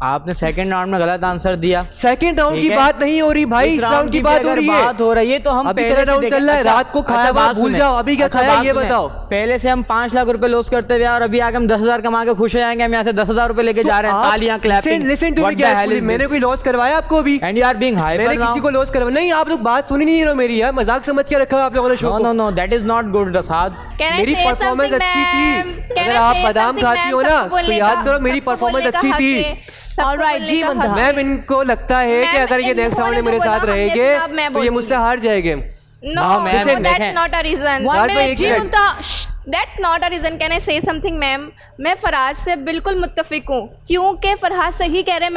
आपने सेकंड राउंड में गलत आंसर दिया, सेकंड राउंड की बात नहीं हो रही भाई, इस राउंड की बात हो रही है। तो हम अभी पहले राउंड चल रहा है, रात को खाया हुआ भूल जाओ, अभी क्या खाया ये बताओ। पहले से हम 5 लाख रुपए लॉस करते थे और अभी आगे हम 10,000 कमा के खुश हो जाएंगे। हम यहाँ से 10,000 रुपए लेके जा रहे हैं, तालियां clapping. Listen to me carefully, मैंने कोई लॉस करवाया आपको अभी? And you are being hyper. मैंने किसी को लॉस करवाया नहीं, आप लोग बात सुनी नहीं रहे मेरी यार, मजाक समझ के रखा है आप लोगों ने show. No, that is not good Rasad. मेरी परफॉर्मेंस अच्छी थी। अगर आप बादाम खाती हो ना तो याद करो मेरी परफॉर्मेंस अच्छी थी। ऑलराइट जी, मैम इनको लगता है कि अगर ये नेक्स्ट राउंड में मेरे साथ रहेंगे तो ये मुझसे हार जाएंगे। No, that's not a reason. That's not a reason. Can I say something, ma'am? मैं फराज से बिल्कुल मुत्तफिक हूँ, क्योंकि फराज सही कह रहे हैं।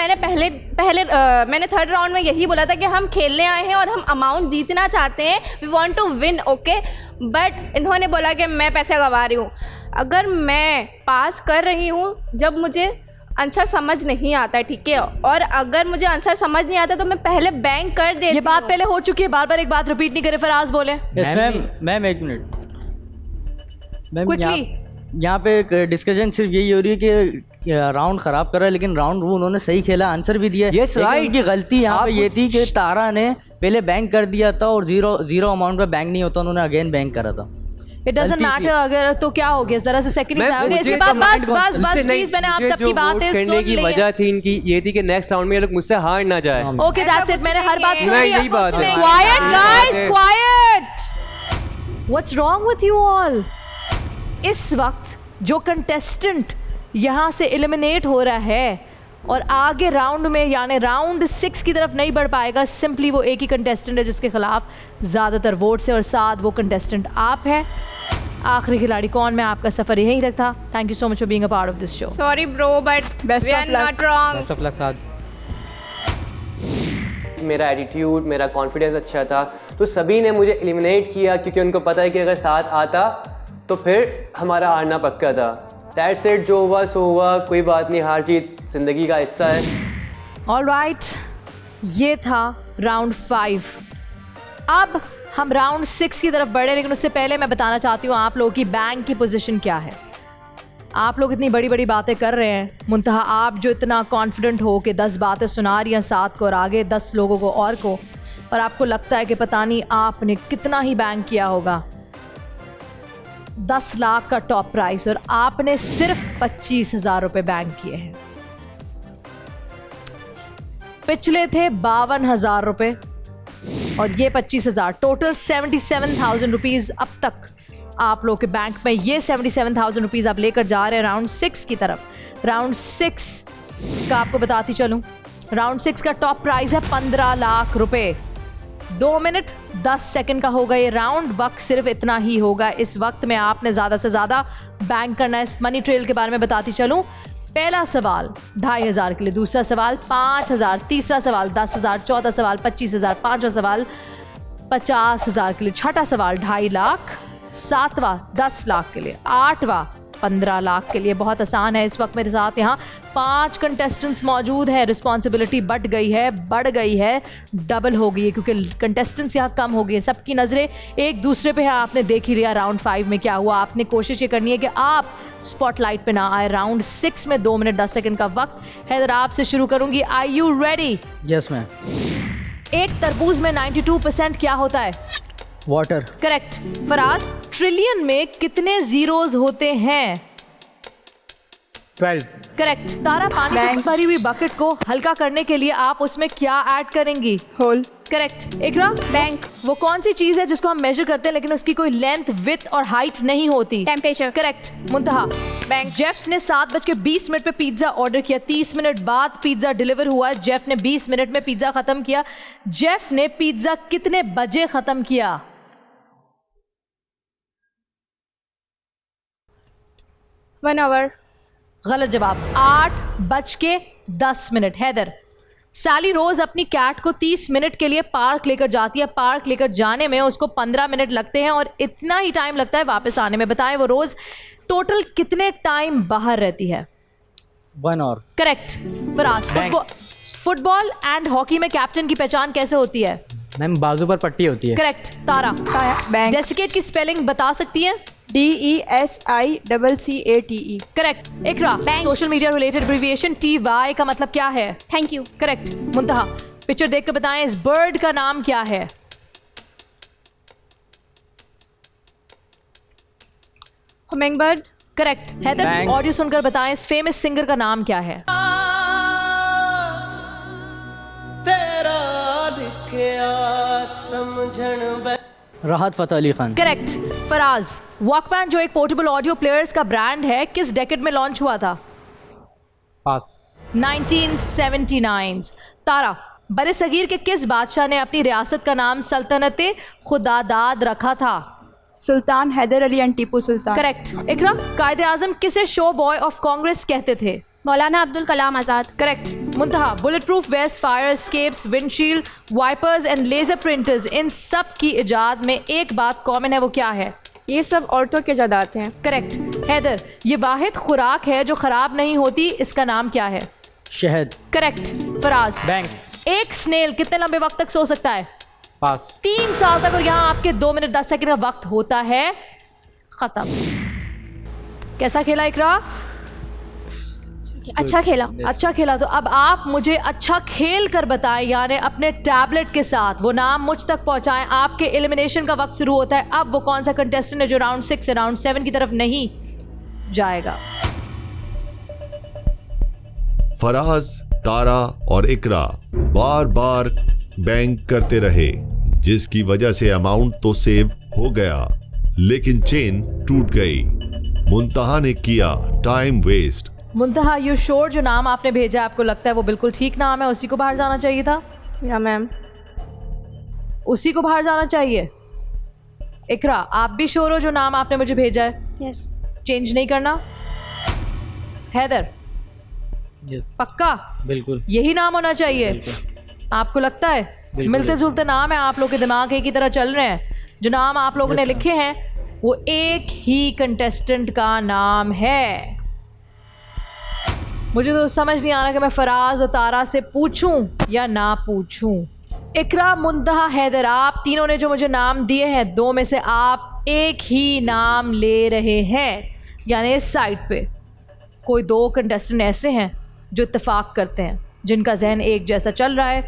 मैंने थर्ड राउंड में यही बोला था कि हम खेलने आए हैं और हम अमाउंट जीतना चाहते हैं, we want to win, okay? But इन्होंने बोला कि मैं पैसे गंवा रही हूँ। अगर मैं पास कर रही हूँ जब मुझे आंसर समझ नहीं आता है, ठीक है, और अगर मुझे आंसर समझ नहीं आता तो मैं पहले बैंक कर देती हूँ। ये बात पहले हो चुकी है, बार बार एक बात रिपीट नहीं करे। फराज बोले। मैम एक मिनट मैम, यहाँ पे एक डिस्कशन सिर्फ यही हो रही है कि राउंड खराब कर रहा है, लेकिन राउंड वो उन्होंने सही खेला, आंसर भी दिया। yes, right. उनकी गलती यहाँ पे ये थी कि तारा ने पहले बैंक कर दिया था और जीरो अमाउंट पे बैंक नहीं होता, उन्होंने अगेन बैंक करा था। It doesn't matter अगर तो क्या हो गया, जरा से सेकंड इसके बाद बस प्लीज, मैंने आप सबकी बातें सुन ली। की वजह थी इनकी ये थी कि नेक्स्ट राउंड में ये लोग मुझसे हार ना जाए। ओके दैट्स इट, मैंने हर बात सुन ली। यही बात है। Quite guys, quite. What's wrong with you all? इस वक्त जो कंटेस्टेंट यहाँ से एलिमिनेट हो रहा है और आगे राउंड में यानी राउंड 6 की तरफ नहीं बढ़ पाएगा, सिंपली वो एक ही कंटेस्टेंट है जिसके खिलाफ ज़्यादातर वोट से, और साथ वो कंटेस्टेंट आप हैं। आखिरी खिलाड़ी कौन, मैं आपका सफ़र यहीं तक था। Thank you so much for being a part of this show. Sorry bro, but we are not wrong. Best of luck साथ। मेरा एटीट्यूड, मेरा कॉन्फिडेंस अच्छा था, तो सभी ने मुझे एलिमिनेट किया क्योंकि उनको पता है कि अगर साथ आता तो फिर हमारा हारना पक्का था। दैट्स इट, जो हुआ सो हुआ, कोई बात नहीं, हार जीत ज़िंदगी का हिस्सा है। ऑलराइट, ये था राउंड 5। अब हम राउंड 6 की तरफ बढ़े, लेकिन उससे पहले मैं बताना चाहती हूँ आप लोगों की बैंक की पोजीशन क्या है। आप लोग इतनी बड़ी बड़ी बातें कर रहे हैं, मुंतहा आप जो इतना कॉन्फिडेंट हो कि 10 बातें सुना रही हैं साथ को और आगे 10 लोगों को और आपको लगता है कि पता नहीं आपने कितना ही बैंक किया होगा। 10 लाख का टॉप प्राइस और आपने सिर्फ 25,000 रुपये बैंक किए हैं। पिछले थे 52,000 रुपये और ये 25,000, टोटल 77,000 रुपीज़ अब तक आप लोग के बैंक में। ये 77,000 रुपीज़ आप लेकर जा रहे हैं राउंड 6 की तरफ। राउंड 6 का आपको बताती चलूं, राउंड 6 का टॉप प्राइस है 15 लाख रुपए। 2 मिनट 10 सेकंड का होगा ये राउंड, वक्त सिर्फ इतना ही होगा। इस वक्त में आपने ज़्यादा से ज़्यादा बैंक करना है। इस मनी ट्रेल के बारे में बताती चलूं, पहला सवाल 2,500 के लिए, दूसरा सवाल 5,000, तीसरा सवाल 10,000, चौथा सवाल 25,000, पांचवा सवाल 50,000 के लिए, छठा सवाल 2.5 लाख, सातवां 10 लाख के लिए, आठवां 15 लाख के लिए। बहुत आसान है। इस वक्त मेरे साथ यहाँ 5 कंटेस्टेंट्स मौजूद हैं। रिस्पॉन्सिबिलिटी बढ़ गई है, डबल हो गई है क्योंकि कंटेस्टेंट्स यहाँ कम हो गई है। सबकी नज़रें एक दूसरे पे है। आपने देख ही लिया राउंड 5 में क्या हुआ। आपने कोशिश ये करनी है कि आप स्पॉटलाइट पे ना आए। राउंड 6 में 2 मिनट 10 सेकंड का वक्त। हैदर आपसे शुरू करूंगी। Are you ready? Yes ma'am. एक तरबूज में 92% क्या होता है? वाटर। करेक्ट। फराज, ट्रिलियन में कितने जीरोज होते हैं? 12। करेक्ट। तारा, पानी से भरी हुई बकेट को हल्का करने के लिए आप उसमें क्या ऐड करेंगी? होल। करेक्ट। इकरा, बैंक वो कौन सी चीज है जिसको हम मेजर करते हैं लेकिन उसकी कोई लेंथ, विड्थ और हाइट नहीं होती? Temperature. Correct. Muntaha, bank. Jeff ने 7:20 पे पिज्जा ऑर्डर किया। 30 मिनट बाद पिज्जा डिलीवर हुआ। जेफ ने 20 मिनट में पिज्जा खत्म किया। जेफ ने पिज्जा कितने बजे खत्म किया? 1 आवर। गलत जवाब। 8:10। हैदर, सैली रोज अपनी कैट को 30 मिनट के लिए पार्क लेकर जाती है। पार्क लेकर जाने में उसको 15 मिनट लगते हैं और इतना ही टाइम लगता है वापस आने में। बताएं वो रोज टोटल कितने टाइम बाहर रहती है? 1 hour. Correct. Faraz, football and hockey में कैप्टन की पहचान कैसे होती है? मैम बाजू पर पट्टी होती है। करेक्ट। तारा, डेसिकेट की स्पेलिंग बता सकती है? DESICCATE। Correct. Iqra, social media related abbreviation TY का मतलब क्या है? Thank you. Correct. Muntaha, picture देख कर बताएं इस बर्ड का नाम क्या है? हमिंगबर्ड। करेक्ट। हैदर, ऑडियो सुनकर बताएं इस फेमस सिंगर का नाम क्या है? राहत फ़तेह अली खान। करेक्ट। फराज, वॉकमैन जो एक पोर्टेबल ऑडियो प्लेयर्स का ब्रांड है किस डेकेड में लॉन्च हुआ था? पास। 1979। तारा, बरे सगीर के किस बादशाह ने अपनी रियासत का नाम सल्तनत खुदादाद रखा था? सुल्तान हैदर अली एंड टीपू सुल्तान। करेक्ट। इकरा, कायदे आजम किसे शो बॉय ऑफ कांग्रेस कहते थे? Maulana Abdul Kalam Azad. Correct. Muntaha, bullet proof vest, fire escapes, windshield, wipers and laser printers, इन सब की इजाद में एक बात कॉमन है, वो क्या है? ये सब औरतों के इजादात हैं। करेक्ट। हैदर, ये वाहिद खुराक है जो खराब नहीं होती, इसका नाम क्या है? शहद। करेक्ट। फराज, बैंक। एक स्नेल कितने लंबे वक्त तक सो सकता है? पास। 3 साल तक। और यहाँ आपके 2 मिनट 10 सेकंड का वक्त होता है खत्म। कैसा खेला इकरा? अच्छा खेला। अच्छा खेला। तो अब आप मुझे अच्छा खेल कर बताएं, यानी अपने टैबलेट के साथ वो नाम मुझ तक पहुंचाएं। आपके एलिमिनेशन का वक्त शुरू होता है। अब वो कौन सा कंटेस्टेंट है जो राउंड 6 से राउंड 7 की तरफ नहीं जाएगा? फराज, तारा और इकरा बार बार बैंक करते रहे, जिसकी वजह से अमाउंट तो सेव हो गया लेकिन चेन टूट गई। मुंतहा ने किया time waste. Muntaha, you sure जो नाम आपने भेजा आपको लगता है वो बिल्कुल ठीक नाम है? उसी को बाहर जाना चाहिए था? या मैम, उसी को बाहर जाना चाहिए। इकरा, आप भी श्योर हो जो नाम आपने मुझे भेजा है? यस। चेंज नहीं करना? हैदर, पक्का? बिल्कुल यही नाम होना चाहिए? आपको लगता है? मिलते जुलते नाम है, आप लोग के दिमाग एक ही तरह चल रहे हैं। जो नाम आप लोगों ने लिखे हैं वो एक ही कंटेस्टेंट का नाम है। मुझे तो समझ नहीं आ रहा कि मैं फराज और तारा से पूछूं या ना पूछूं। इकरा, मुंतहा, हैदर, आप तीनों ने जो मुझे नाम दिए हैं 2 में से आप एक ही नाम ले रहे हैं, यानी इस साइड पे कोई 2 कंटेस्टेंट ऐसे हैं जो इत्तेफाक करते हैं, जिनका जहन एक जैसा चल रहा है,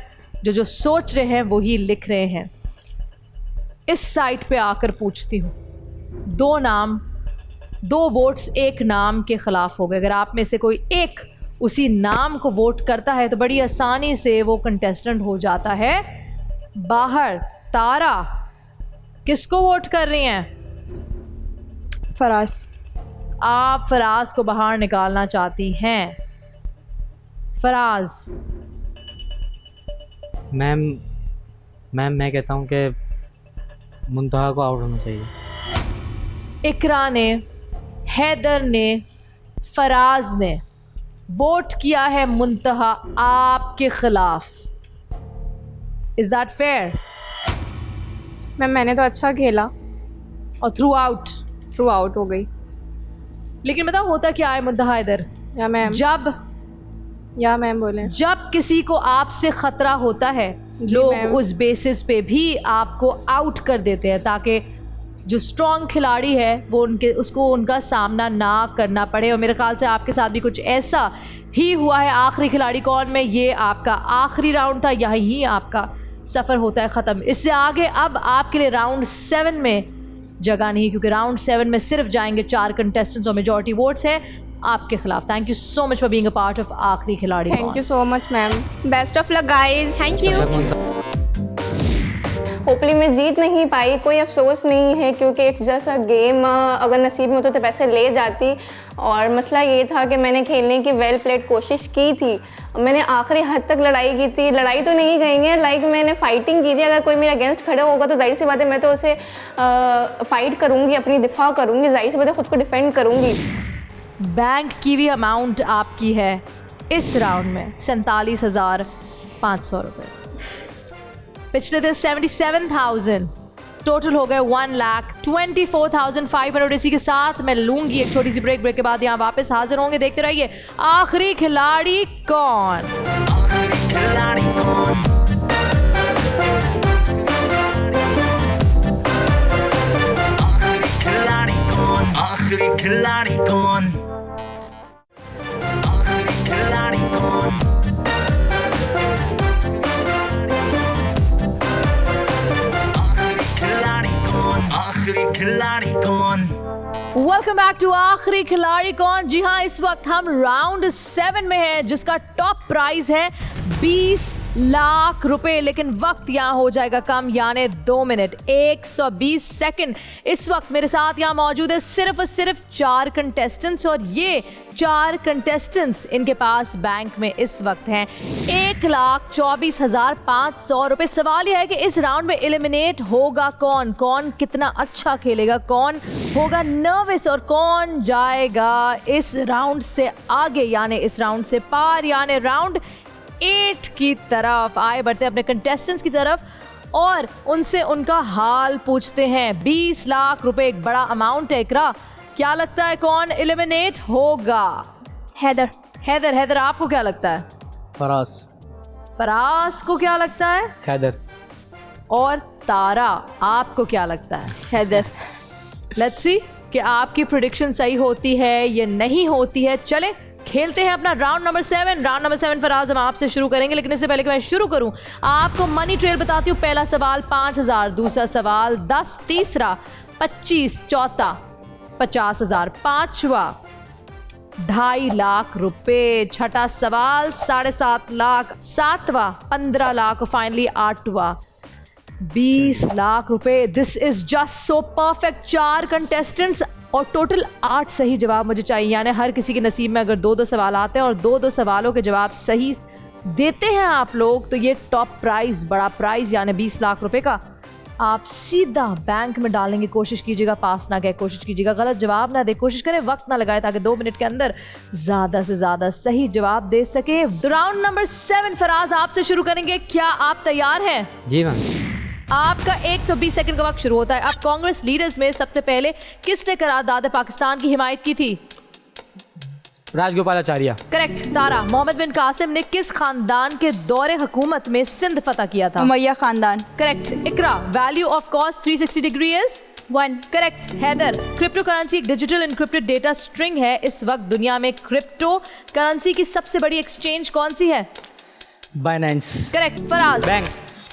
जो सोच रहे हैं वही लिख रहे हैं। इस साइड पे आकर पूछती हूँ, 2 नाम, 2 वोट्स एक नाम के खिलाफ हो गए। अगर आप में से कोई एक उसी नाम को वोट करता है तो बड़ी आसानी से वो कंटेस्टेंट हो जाता है बाहर। तारा, किसको वोट कर रही हैं? फराज। आप फराज को बाहर निकालना चाहती हैं। फराज। मैम मैं कहता हूँ कि मुंतहा को आउट होना चाहिए। इकरा ने, हैदर ने, फराज ने वोट किया है मुंतहा आपके खिलाफ। Is that fair? मैम, मैंने तो अच्छा खेला। और थ्रू आउट हो गई। लेकिन बताओ होता क्या है मुंतहा इधर? या मैम बोले जब किसी को आपसे खतरा होता है लोग उस बेसिस पे भी आपको आउट कर देते हैं ताकि जो स्ट्रॉन्ग खिलाड़ी है वो उसको उनका सामना ना करना पड़े। और मेरे ख्याल से आपके साथ भी कुछ ऐसा ही हुआ है। आखिरी खिलाड़ी कौन में ये आपका आखिरी राउंड था, यहीं आपका सफ़र होता है ख़त्म। इससे आगे अब आपके लिए राउंड 7 में जगह नहीं, क्योंकि राउंड 7 में सिर्फ जाएंगे 4 कंटेस्टेंट्स और मेजॉरिटी वोट्स है आपके खिलाफ। Thank you so much for being a part of आखिरी खिलाड़ी। Thank you so much ma'am, best of luck guys. Thank you. होपली मैं जीत नहीं पाई, कोई अफसोस नहीं है क्योंकि इट्स जस्ट अ गेम। अगर नसीब में होते तो पैसे ले जाती। और मसला ये था कि मैंने खेलने की वेल प्लेड कोशिश की थी, मैंने आखिरी हद तक लड़ाई की थी। लड़ाई तो नहीं कहेंगे, लाइक मैंने फाइटिंग की थी। अगर कोई मेरे अगेंस्ट खड़ा होगा तो जाहिर सी बात है मैं तो उसे फाइट करूँगी, अपनी दिफा करूँगी, जाहिर सी बात है ख़ुद को डिफेंड करूँगी। बैंक की भी अमाउंट आपकी है इस राउंड में 47,500 रुपये। पिछले थे 77,000, टोटल हो गए 1,24,500। इसी के साथ मैं लूंगी एक छोटी सी ब्रेक के बाद यहाँ वापस हाजिर होंगे। देखते रहिए आखिरी खिलाड़ी कौन। आखिरी खिलाड़ी कौन? खिलाड़ी कौन? वेलकम बैक टू आखिरी खिलाड़ी कौन। जी हाँ, इस वक्त हम राउंड 7 में हैं जिसका टॉप प्राइज है 20 लाख रुपए। लेकिन वक्त यहाँ हो जाएगा कम, यानी 2 मिनट 120 सेकंड। इस वक्त मेरे साथ यहाँ मौजूद है सिर्फ और सिर्फ 4 कंटेस्टेंट्स और ये 4 कंटेस्टेंट्स इनके पास बैंक में इस वक्त हैं 1,24,500 रुपए। सवाल यह है कि इस राउंड में एलिमिनेट होगा कौन, कौन कितना अच्छा खेलेगा, कौन होगा नर्वस और कौन जाएगा इस राउंड से आगे, यानी इस राउंड से पार, यानी राउंड 8 की तरफ। आए बढ़ते अपने कंटेस्टेंट्स की तरफ और उनसे उनका हाल पूछते हैं। 20 लाख रुपए एक बड़ा अमाउंट है। इकरा, क्या लगता है कौन एलिमिनेट होगा? हैदर आपको क्या लगता है? फराज को क्या लगता है? हैदर। और तारा आपको क्या लगता है? हैदर। लेट्स सी कि आपकी प्रेडिक्शन सही होती है या नहीं होती है। चले खेलते हैं अपना round number 7। Round number 7 Faraz हम आपसे शुरू करेंगे, लेकिन इससे पहले कि मैं शुरू करूं आपको मनी ट्रेल बताती हूँ। पहला सवाल 5,000, दूसरा सवाल 10, तीसरा 25, चौथा 50,000, पांचवा 2.5 लाख रुपए, छठा सवाल 7.5 लाख, सातवां 15 लाख और फाइनली 8वां 20 लाख रुपए। This is just so perfect. 4 contestants और टोटल 8 सही जवाब मुझे चाहिए, यानी हर किसी के नसीब में अगर 2-2 सवाल आते हैं और 2-2 सवालों के जवाब सही देते हैं आप लोग तो ये टॉप प्राइज, बड़ा प्राइज यानी 20 लाख रुपए का आप सीधा बैंक में डालेंगे। कोशिश कीजिएगा पास ना गए, कोशिश कीजिएगा गलत जवाब ना दे, कोशिश करें वक्त ना लगाए ताकि 2 मिनट के अंदर ज़्यादा से ज़्यादा सही जवाब दे सके। राउंड नंबर 7 फराज आपसे शुरू करेंगे, क्या आप तैयार हैं? जी मैम। आपका 120 सेकंड का वक्त शुरू होता है। अब कांग्रेस लीडर्स में सबसे पहले किसने करारदाद पाकिस्तान की हिमायत की थी? राजगोपालाचार्य। करेक्ट। तारा, मोहम्मद बिन कासिम ने किस खानदान के दौरे हुकूमत में सिंध फतह किया था? उमैया खानदान। Correct. Iqra, value of cos 360 degree is 1। Correct. Haider, crypto currency एक डिजिटल एन्क्रिप्टेड डेटा स्ट्रिंग है। इस वक्त दुनिया में क्रिप्टो करेंसी की सबसे बड़ी एक्सचेंज कौन सी है? Binance. Correct. Faraz, bank.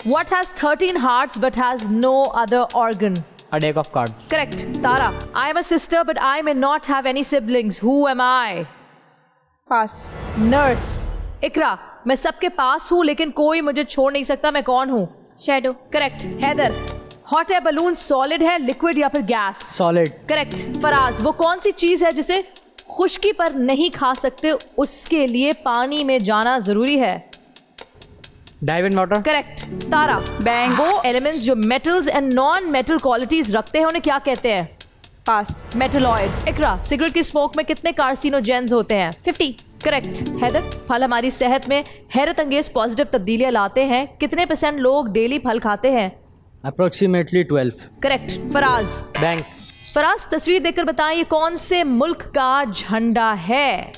What has 13 hearts but has no other organ? A deck of cards. Correct. Tara, I am a sister but I may not have any siblings. Who am I? Pass. Nurse. Ikra, मैं सबके पास हूँ लेकिन कोई मुझे छोड़ नहीं सकता, मैं कौन हूँ? Shadow. Correct. Heather, hot air balloon solid है, लिक्विड या फिर गैस? सॉलिड। करेक्ट। फराज, वो कौन सी चीज है जिसे खुश्की पर नहीं खा सकते, उसके लिए पानी में जाना जरूरी है? Dive in water. Correct. Tara, bank. वो एलिमेंट्स जो metals and non metal qualities रखते हैं उन्हें क्या कहते हैं? पास। मेटलॉइड्स। इकरा, सिगरेट की स्मोक में कितने कार्सिनोजेन्स होते हैं? 50। करेक्ट। हैदर, फल हमारी सेहत में हैरत अंगेज पॉजिटिव तब्दीलियां लाते हैं। कितने % लोग डेली फल खाते हैं? Approximately 12। Correct. Faraz, bank. Faraz, तस्वीर देखकर बताएं ये कौन से मुल्क का झंडा है?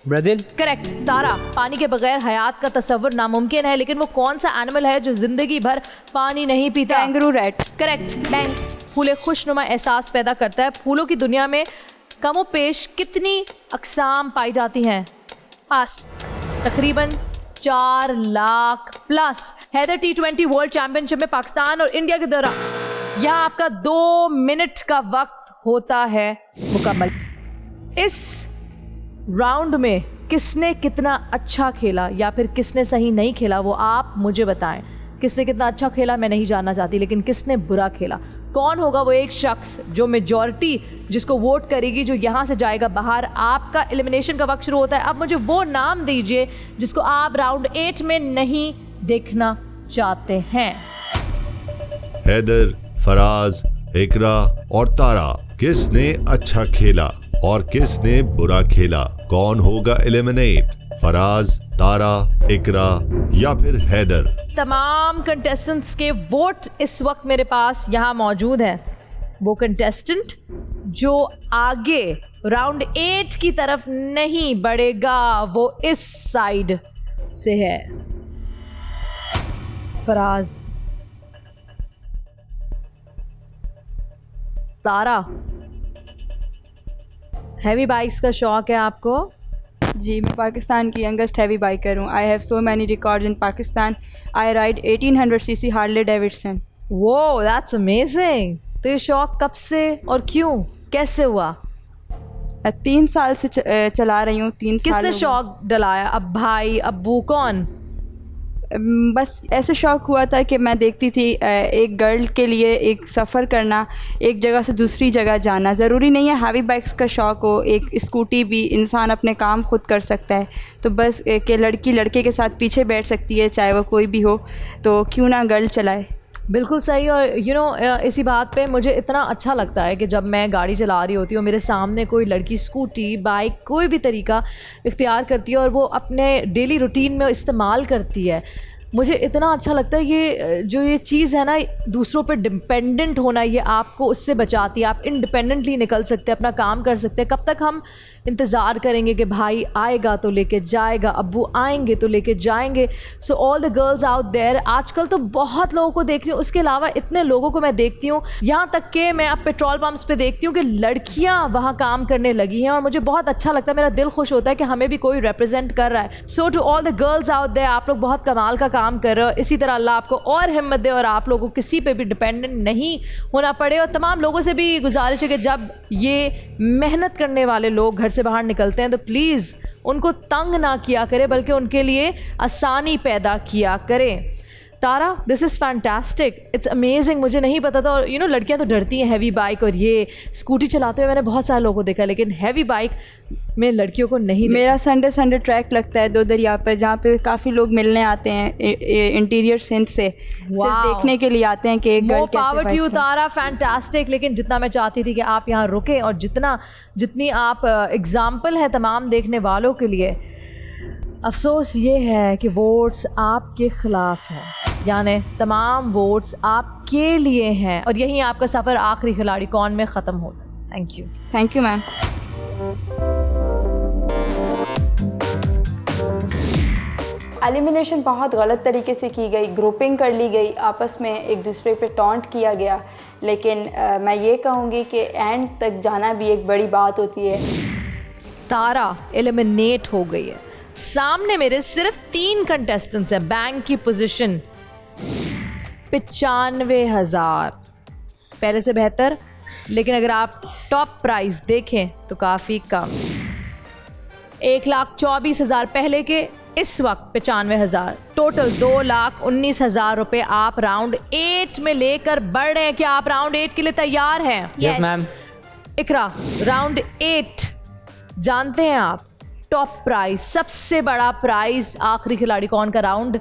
ब्राजील। करेक्ट। तारा, पानी के बगैर हयात का तस्वुर नामुमकिन है, लेकिन वो कौन सा एनिमल है जो जिंदगी भर पानी नहीं पीता? Kangaroo rat. करेक्ट। फूल एक खुशनुमा एहसास पैदा करता है। फूलों की दुनिया में कमो पेश कितनी अकसाम पाई जाती हैं? पास। तकरीबन 4 lakh plus. Haider T20 world championship में पाकिस्तान और इंडिया के दौरान यहाँ आपका 2 मिनट का वक्त होता है मुकम्मल। इस राउंड में किसने कितना अच्छा खेला या फिर किसने सही नहीं खेला वो आप मुझे बताएं। किसने कितना अच्छा खेला मैं नहीं जानना चाहती, लेकिन किसने बुरा खेला? कौन होगा वो एक शख्स जो मेजॉरिटी जिसको वोट करेगी, जो यहाँ से जाएगा बाहर? आपका एलिमिनेशन का वक्त शुरू होता है। अब मुझे वो नाम दीजिए जिसको आप राउंड 8 में नहीं देखना चाहते हैं। हैदर, फराज, इकरा और तारा, किसने अच्छा खेला और किसने बुरा खेला? कौन होगा एलिमिनेट? फराज, तारा, इकरा या फिर हैदर? तमाम कंटेस्टेंट्स के वोट इस वक्त मेरे पास यहाँ मौजूद हैं। वो कंटेस्टेंट जो आगे राउंड 8 की तरफ नहीं बढ़ेगा वो इस साइड से है। फराज, तारा, हैवी बाइक्स का शौक है आपको? जी, मैं पाकिस्तान की यंगेस्ट हैवी बाइकर हूँ। I have so many records in Pakistan. I ride 1800 CC Harley Davidson. वो दैट्स अमेजिंग। तो ये शौक कब से और क्यों, कैसे हुआ? 3 साल से चला रही हूँ। 3 साल। किसने शौक डलाया? अब भाई, अब्बू, कौन? बस ऐसे शौक़ हुआ था कि मैं देखती थी एक गर्ल के लिए एक सफ़र करना, एक जगह से दूसरी जगह जाना, ज़रूरी नहीं है हैवी बाइक्स का शौक़ हो, एक स्कूटी भी इंसान अपने काम खुद कर सकता है। तो बस कि लड़की लड़के के साथ पीछे बैठ सकती है, चाहे वो कोई भी हो, तो क्यों ना गर्ल चलाए। बिल्कुल सही। और यू नो इसी बात पे मुझे इतना अच्छा लगता है कि जब मैं गाड़ी चला रही होती हूँ, मेरे सामने कोई लड़की स्कूटी, बाइक, कोई भी तरीका इख्तियार करती है और वो अपने डेली रूटीन में इस्तेमाल करती है। मुझे इतना अच्छा लगता है। ये जो ये चीज़ है ना, दूसरों पे डिपेंडेंट होना, ये आपको उससे बचाती है। आप इंडिपेंडेंटली निकल सकते हैं, अपना काम कर सकते हैं। कब तक हम इंतज़ार करेंगे कि भाई आएगा तो लेके जाएगा, अब्बू आएंगे तो लेके जाएंगे। So all the girls out there, आजकल तो बहुत लोगों को देख रही हूँ, उसके अलावा इतने लोगों को मैं देखती हूँ, यहाँ तक कि मैं अब पेट्रोल पम्प्स पे देखती हूँ कि लड़कियाँ वहाँ काम करने लगी हैं और मुझे बहुत अच्छा लगता है। मेरा दिल खुश होता है कि हमें भी कोई रिप्रेजेंट कर रहा है। So to all the girls out there, आप लोग बहुत कमाल का काम कर रहे हो। इसी तरह अल्लाह आपको और हिम्मत दे और आप लोगों को किसी पे भी डिपेंडेंट नहीं होना पड़े। और तमाम लोगों से भी गुजारिश है कि जब ये मेहनत करने वाले लोग घर से बाहर निकलते हैं तो प्लीज़ उनको तंग ना किया करें, बल्कि उनके लिए आसानी पैदा किया करें। Tara, this is fantastic, it's amazing. मुझे नहीं पता था। और यू नो लड़कियां तो डरती हैं हैवी बाइक और ये स्कूटी चलाते हुए, मैंने बहुत सारे लोगों को देखा, लेकिन हैवी बाइक में लड़कियों को नहीं। मेरा संडे ट्रैक लगता है 2 दरिया पर, जहाँ पे काफ़ी लोग मिलने आते हैं इंटीरियर सिंध से, सिर्फ देखने के लिए आते हैं कि एक गर्ल कैसे power to you Tara, fantastic. लेकिन जितना मैं चाहती थी कि आप यहाँ रुकें और जितनी आप एग्जाम्पल है तमाम देखने वालों के लिए, अफसोस ये है कि वोट्स आपके ख़िलाफ़ हैं, यानी तमाम वोट्स आपके लिए हैं और यहीं आपका सफ़र आखिरी खिलाड़ी कौन में ख़त्म होता है। Thank you ma'am. एलिमिनेशन बहुत गलत तरीके से की गई, ग्रुपिंग कर ली गई, आपस में एक दूसरे पे टॉन्ट किया गया। लेकिन मैं ये कहूँगी कि एंड तक जाना भी एक बड़ी बात होती है। तारा एलिमिनेट हो गई है। सामने मेरे सिर्फ 3 कंटेस्टेंट्स हैं। बैंक की पोजीशन 95,000, पहले से बेहतर, लेकिन अगर आप टॉप प्राइस देखें तो काफ़ी कम। 1,24,000 पहले के, इस वक्त 95,000, टोटल 2,19,000 रुपये आप राउंड 8 में लेकर बढ़ रहे हैं। क्या आप राउंड 8 के लिए तैयार हैं? Yes ma'am. इकरा, राउंड 8 जानते हैं आप, टॉप प्राइस, सबसे बड़ा प्राइस आखिरी खिलाड़ी कौन का राउंड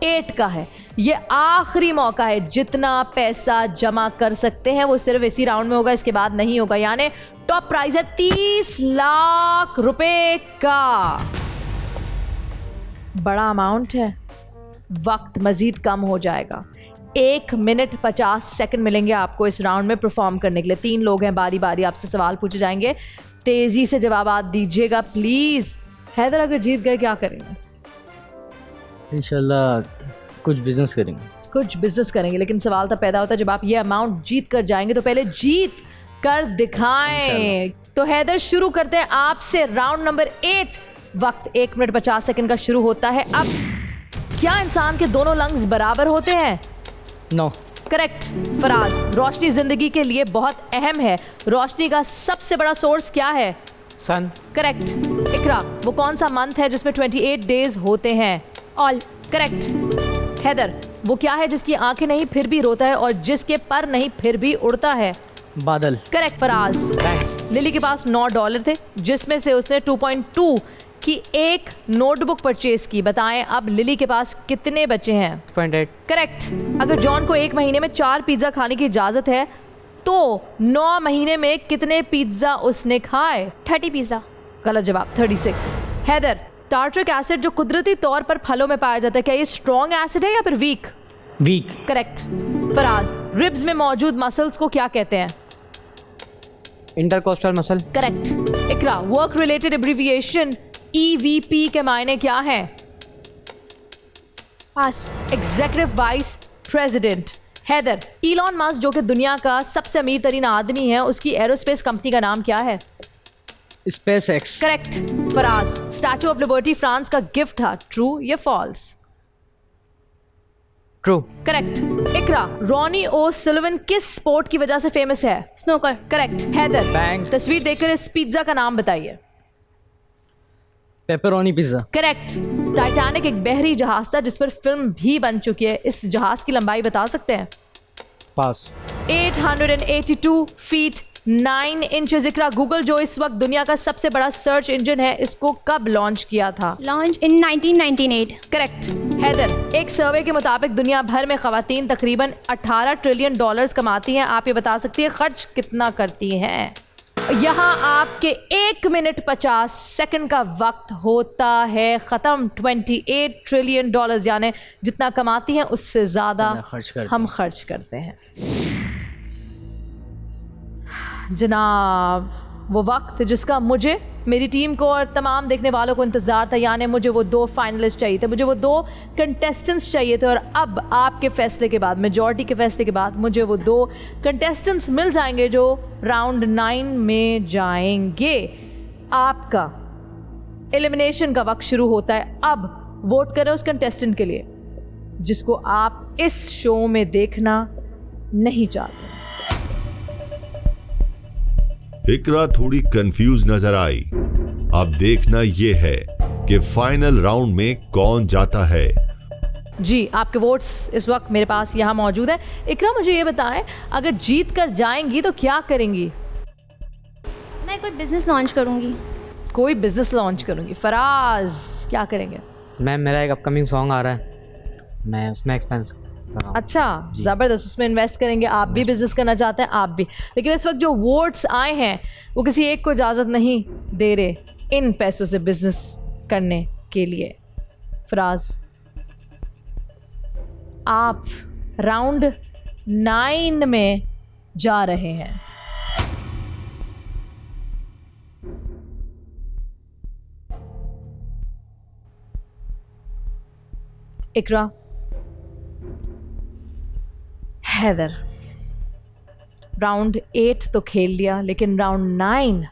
8 का है। ये आखिरी मौका है, जितना पैसा जमा कर सकते हैं वो सिर्फ इसी राउंड में होगा, इसके बाद नहीं होगा। यानी टॉप प्राइस है 30 लाख रुपए का, बड़ा अमाउंट है। वक्त मजीद कम हो जाएगा। 1 मिनट 50 सेकंड मिलेंगे आपको इस राउंड में परफॉर्म करने के लिए। 3 लोग हैं, बारी बारी आपसे सवाल पूछे जाएंगे, तेजी से जवाब दीजिएगा प्लीज। हैदर अगर जीत गए क्या करेंगे? इंशाल्लाह कुछ बिजनेस करेंगे। कुछ बिजनेस करेंगे, लेकिन सवाल तब पैदा होता है जब आप ये अमाउंट जीत कर जाएंगे, तो पहले जीत कर दिखाएं। तो हैदर शुरू करते हैं आपसे राउंड नंबर 8। वक्त 1 मिनट 50 सेकंड का शुरू होता है अब। क्या इंसान के दोनों लंग्स बराबर होते हैं? नो। करेक्ट। फराज, रोशनी जिंदगी के लिए बहुत अहम है, रोशनी का सबसे बड़ा सोर्स क्या है? सन। करेक्ट। इकरा, वो कौन सा मंथ है जिसमें 28 डेज होते हैं? ऑल। करेक्ट। हैदर, वो क्या है जिसकी आंखें नहीं फिर भी रोता है और जिसके पर नहीं फिर भी उड़ता है? बादल। करेक्ट। फराज, लिली के पास $9 थे जिसमें से उसने 2.2 की एक नोटबुक परचेज की। बताएं अब लिली के पास कितने बचे हैं? 0.8। करेक्ट। अगर जॉन को 1 महीने में 4 पिज्जा खाने की इजाजत है तो 9 महीने में कितने पिज्जा उसने खाए? 30 पिज्जा। गलत जवाब, 36। हैदर, टार्ट्रिक एसिड जो कुदरती तौर पर फलों में पाया जाता है, क्या ये स्ट्रॉन्ग एसिड है या फिर weak? Weak. Correct. Faraz, ribs में मौजूद मसल्स को क्या कहते हैं? Intercostal muscle. Correct. Iqra, work related abbreviation EVP के मायने क्या हैं? Pass. Executive vice president. Haider, Elon Musk जो कि दुनिया का सबसे अमीर तरीन आदमी है, उसकी एरोस्पेस कंपनी का नाम क्या है? SpaceX. Correct. Faraz, statue of liberty France का गिफ्ट था, ट्रू या false? True. Correct. Iqra, Ronnie O'Sullivan किस स्पोर्ट की वजह से फेमस है? स्नोकर। करेक्ट। हैदर, बैंग। तस्वीर देखकर इस पिज्जा का नाम बताइए। Pepperoni pizza. करेक्ट। टाइटैनिक एक बहरी जहाज था जिस पर फिल्म भी बन चुकी है, इस जहाज की लंबाई बता सकते हैं? पास। 882 फीट 9 इंचेस। इकरा, गूगल जो इस वक्त दुनिया का सबसे बड़ा सर्च इंजन है, इसको कब लॉन्च किया था? Launch in 1998। करेक्ट। हैदर, एक सर्वे के मुताबिक दुनिया भर में खवातीन तकरीबन $18 ट्रिलियन कमाती हैं। आप ये बता सकती हैं खर्च कितना करती हैं? यहाँ आपके 1 मिनट 50 सेकंड का वक्त होता है खत्म। $28 ट्रिलियन, यानी जितना कमाती हैं उससे ज्यादा हम खर्च करते हैं। जनाब, वो वक्त जिसका मुझे, मेरी टीम को और तमाम देखने वालों को इंतज़ार था, यानी मुझे वो 2 फाइनलिस्ट चाहिए थे, मुझे वो 2 कंटेस्टेंट्स चाहिए थे, और अब आपके फैसले के बाद, मेजॉरिटी के फैसले के बाद, मुझे वो 2 कंटेस्टेंट्स मिल जाएंगे जो राउंड 9 में जाएंगे। आपका एलिमिनेशन का वक्त शुरू होता है अब। वोट करें उस कंटेस्टेंट के लिए जिसको आप इस शो में देखना नहीं चाहते। इकरा थोड़ी कंफ्यूज नजर आई। अब देखना ये है कि फाइनल राउंड में कौन जाता है। जी, आपके वोट्स इस वक्त मेरे पास यहाँ मौजूद है। इकरा, मुझे ये बताएं, अगर जीत कर जाएंगी तो क्या करेंगी? मैं कोई बिजनेस लॉन्च करूँगी। कोई बिजनेस लॉन्च करूँगी। फराज, क्या करेंगे? मैम, मेरा एक अपकमिंग सॉन्ग आ रहा है, मैं उसमें एक्सपेंस। अच्छा, ज़बरदस्त, उसमें इन्वेस्ट करेंगे। आप भी बिजनेस करना चाहते हैं, आप भी, लेकिन इस वक्त जो वोट्स आए हैं वो किसी एक को इजाज़त नहीं दे रहे इन पैसों से बिजनेस करने के लिए। फराज, आप राउंड 9 में जा रहे हैं। इकरा, हैदर, राउंड 8 तो खेल लिया, लेकिन राउंड 9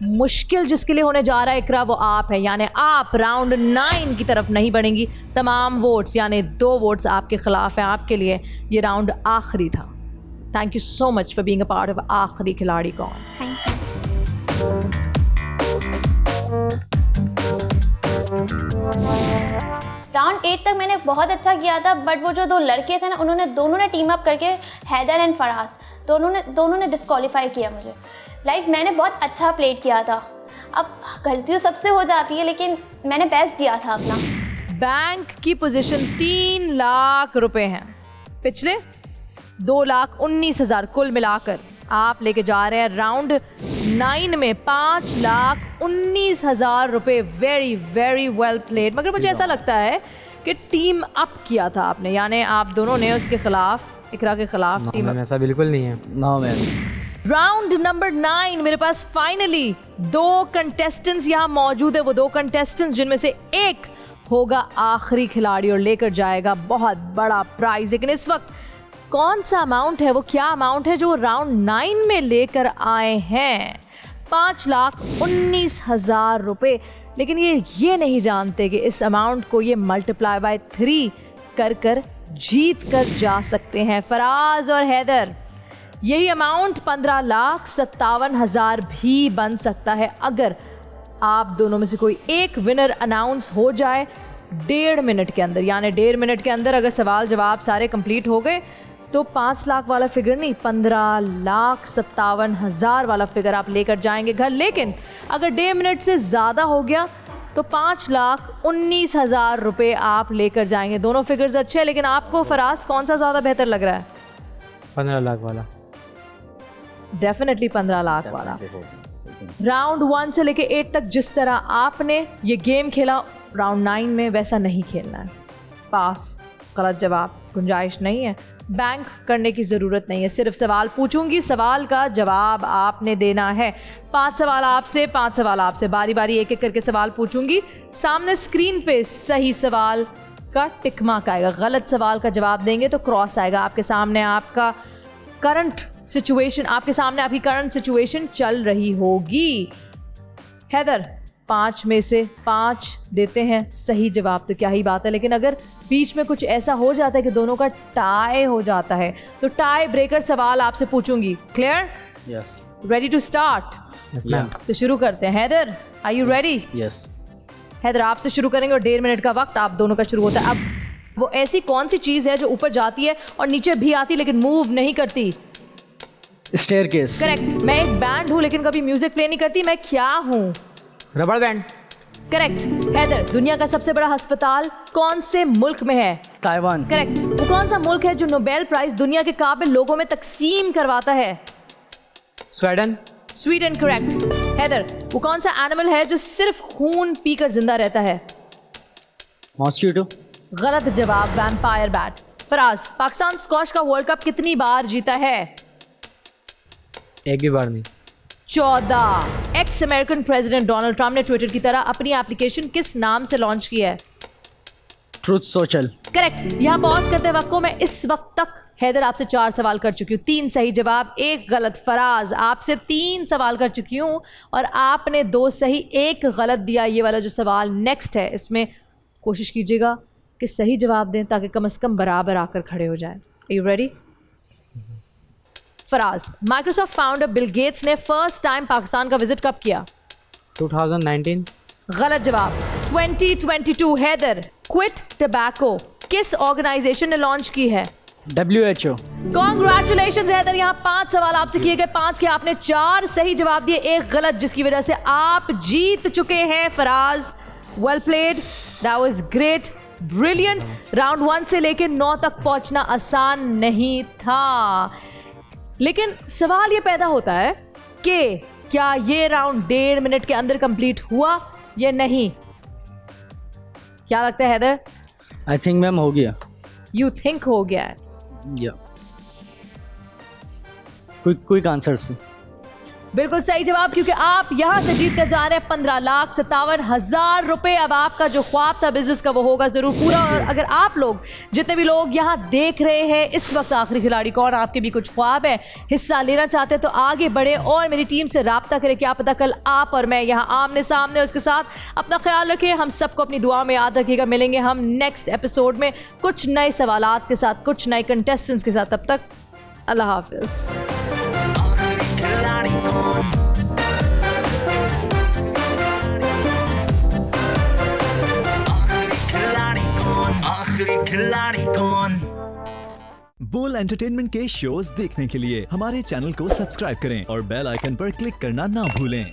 मुश्किल जिसके लिए होने जा रहा है इकरा, वो आप है, यानी आप राउंड 9 की तरफ नहीं बढ़ेंगी। तमाम वोट्स, यानी 2 वोट्स आपके खिलाफ हैं। आपके लिए ये राउंड आखिरी था। Thank you so much for being a part of आखिरी खिलाड़ी कौन। राउंड 8 तक मैंने बहुत अच्छा किया था, बट वो जो 2 लड़के थे ना, दोनों ने टीम अप करके, हैदर एंड फराज, दोनों ने डिस्क्वालीफाई किया मुझे। मैंने बहुत अच्छा प्ले किया था। अब गलती सबसे हो जाती है, लेकिन मैंने बेस्ट दिया था अपना। बैंक की पोजीशन 3 लाख रुपए हैं, पिछले 2,19,000 कुल मिलाकर आप लेके जा रहे हैं राउंड 9 में 5,19,000 रुपए। Very very well played. मगर मुझे ऐसा लगता है कि टीम अप किया था आपने, यानी आप दोनों ने उसके खिलाफ, इकरा के खिलाफ टीम अप। ऐसा बिल्कुल नहीं है। No ma'am. राउंड नंबर 9 मेरे पास फाइनली 2 कंटेस्टेंट्स यहाँ मौजूद है। वो 2 कंटेस्टेंट्स जिनमें से एक होगा आखिरी खिलाड़ी और लेकर जाएगा बहुत बड़ा प्राइज। लेकिन इस वक्त कौन सा अमाउंट है, वो क्या अमाउंट है जो राउंड 9 में लेकर आए हैं? 5,19,000 रुपये। लेकिन ये नहीं जानते कि इस अमाउंट को ये मल्टीप्लाई बाय 3 कर जीत कर जा सकते हैं। फराज और हैदर, यही अमाउंट 15,57,000 भी बन सकता है अगर आप दोनों में से कोई एक विनर अनाउंस हो जाए 1.5 मिनट के अंदर। यानी 1.5 मिनट के अंदर अगर सवाल जवाब सारे कंप्लीट हो गए तो 5 लाख वाला फिगर नहीं, 15,57,000 वाला फिगर आप लेकर जाएंगे घर। लेकिन अगर 1.5 मिनट से ज़्यादा हो गया तो 5,19,000 रुपये आप लेकर जाएंगे। दोनों फिगर्स अच्छे हैं, लेकिन आपको फराज कौन सा ज़्यादा बेहतर लग रहा है? 15 लाख वाला। डेफिनेटली 15 लाख वाला। राउंड 1 से लेके 8 तक जिस तरह आपने ये गेम खेला, राउंड 9 में वैसा नहीं खेलना है। पास, गलत जवाब, गुंजाइश नहीं है। बैंक करने की ज़रूरत नहीं है, सिर्फ सवाल पूछूंगी, सवाल का जवाब आपने देना है। 5 सवाल आपसे, 5 सवाल आपसे, बारी बारी एक एक करके सवाल पूछूंगी। सामने स्क्रीन पे सही सवाल का टिक मार्क आएगा, गलत सवाल का जवाब देंगे तो क्रॉस आएगा। आपके सामने आपका करंट सिचुएशन, आपके सामने आपकी करंट सिचुएशन चल रही होगी। हैदर, 5 में से 5 देते हैं सही जवाब तो क्या ही बात है, लेकिन अगर बीच में कुछ ऐसा हो जाता है कि दोनों का टाई हो जाता है तो टाई ब्रेकर सवाल आपसे पूछूंगी। Clear? Yes. Ready to start? तो शुरू करते हैं। Haider, are you ready? Yes. Haider, आपसे शुरू करेंगे और 1.5 मिनट का वक्त आप दोनों का शुरू होता है। अब वो ऐसी कौन सी चीज़ है जो ऊपर जाती है और नीचे भी आती लेकिन मूव नहीं करती? स्टेयरकेस। करेक्ट। मैं एक बैंड हूँ लेकिन कभी म्यूजिक प्ले नहीं करती, मैं क्या हूँ? रबड़ बैंड। करेक्ट। हैदर, दुनिया का सबसे बड़ा अस्पताल कौन से मुल्क में है? ताइवान। करेक्ट। वो कौन सा मुल्क है जो नोबेल प्राइज दुनिया के काबिल लोगों में तकसीम करवाता है? स्वीडन। Sweden correct. हैदर, वो कौन सा एनिमल है जो सिर्फ खून पीकर जिंदा रहता है? मॉस्किटो। गलत जवाब, vampire bat. Faraz, Pakistan squash का वर्ल्ड कप कितनी बार जीता है? एक भी बार नहीं। 14। Ex American president Donald Trump ने ट्विटर की तरह अपनी एप्लीकेशन किस नाम से लॉन्च की है? Truth social. करेक्ट। यहाँ पॉज करते वक्त को मैं इस वक्त तक हैदर आपसे 4 सवाल कर चुकी हूँ, 3 सही जवाब, 1 गलत। फराज, आपसे 3 सवाल कर चुकी हूँ और आपने 2 सही 1 गलत दिया। ये वाला जो सवाल नेक्स्ट है इसमें कोशिश कीजिएगा कि सही जवाब दें ताकि कम से कम बराबर आकर खड़े हो जाएं। Are you ready? Faraz, Microsoft founder Bill Gates ने फर्स्ट टाइम पाकिस्तान का विजिट कब किया? 2019। गलत जवाब, 2022। हैदर, क्विट टबैको किस ऑर्गेनाइजेशन ने लॉन्च की है? WHO। कॉन्ग्रेचुलेशन हैदर, यहाँ 5 सवाल आपसे किए गए, 5 के आपने 4 सही जवाब दिए, 1 गलत, जिसकी वजह से आप जीत चुके हैं। Faraz, well played, that was great, brilliant. Round 1 से लेकर 9 तक पहुंचना आसान नहीं था, लेकिन सवाल ये पैदा होता है कि क्या ये राउंड 1.5 मिनट के अंदर कंप्लीट हुआ या नहीं? क्या लगता है हैदर? आई थिंक मैम हो गया। यू थिंक हो गया है? या क्विक आंसर्स। बिल्कुल सही जवाब, क्योंकि आप यहां से जीत कर जा रहे हैं 15,57,000 रुपए। अब आपका जो ख्वाब था बिजनेस का वो होगा जरूर पूरा। और अगर आप लोग, जितने भी लोग यहां देख रहे हैं इस वक्त आखिरी खिलाड़ी कौन, आपके भी कुछ ख्वाब है, हिस्सा लेना चाहते हैं तो आगे बढ़े और मेरी टीम से राब्ता करें। क्या पता कल आप और मैं यहाँ आमने सामने। उसके साथ अपना ख्याल रखें, हम सबको अपनी दुआ में याद रखिएगा। मिलेंगे हम नेक्स्ट एपिसोड में कुछ नए सवालात के साथ, कुछ नए कंटेस्टेंट्स के साथ। तब तक अल्लाह हाफिज। आखिरी खिलाड़ी कौन? बोल एंटरटेनमेंट के शोज देखने के लिए हमारे चैनल को सब्सक्राइब करें और बेल आइकन पर क्लिक करना ना भूलें।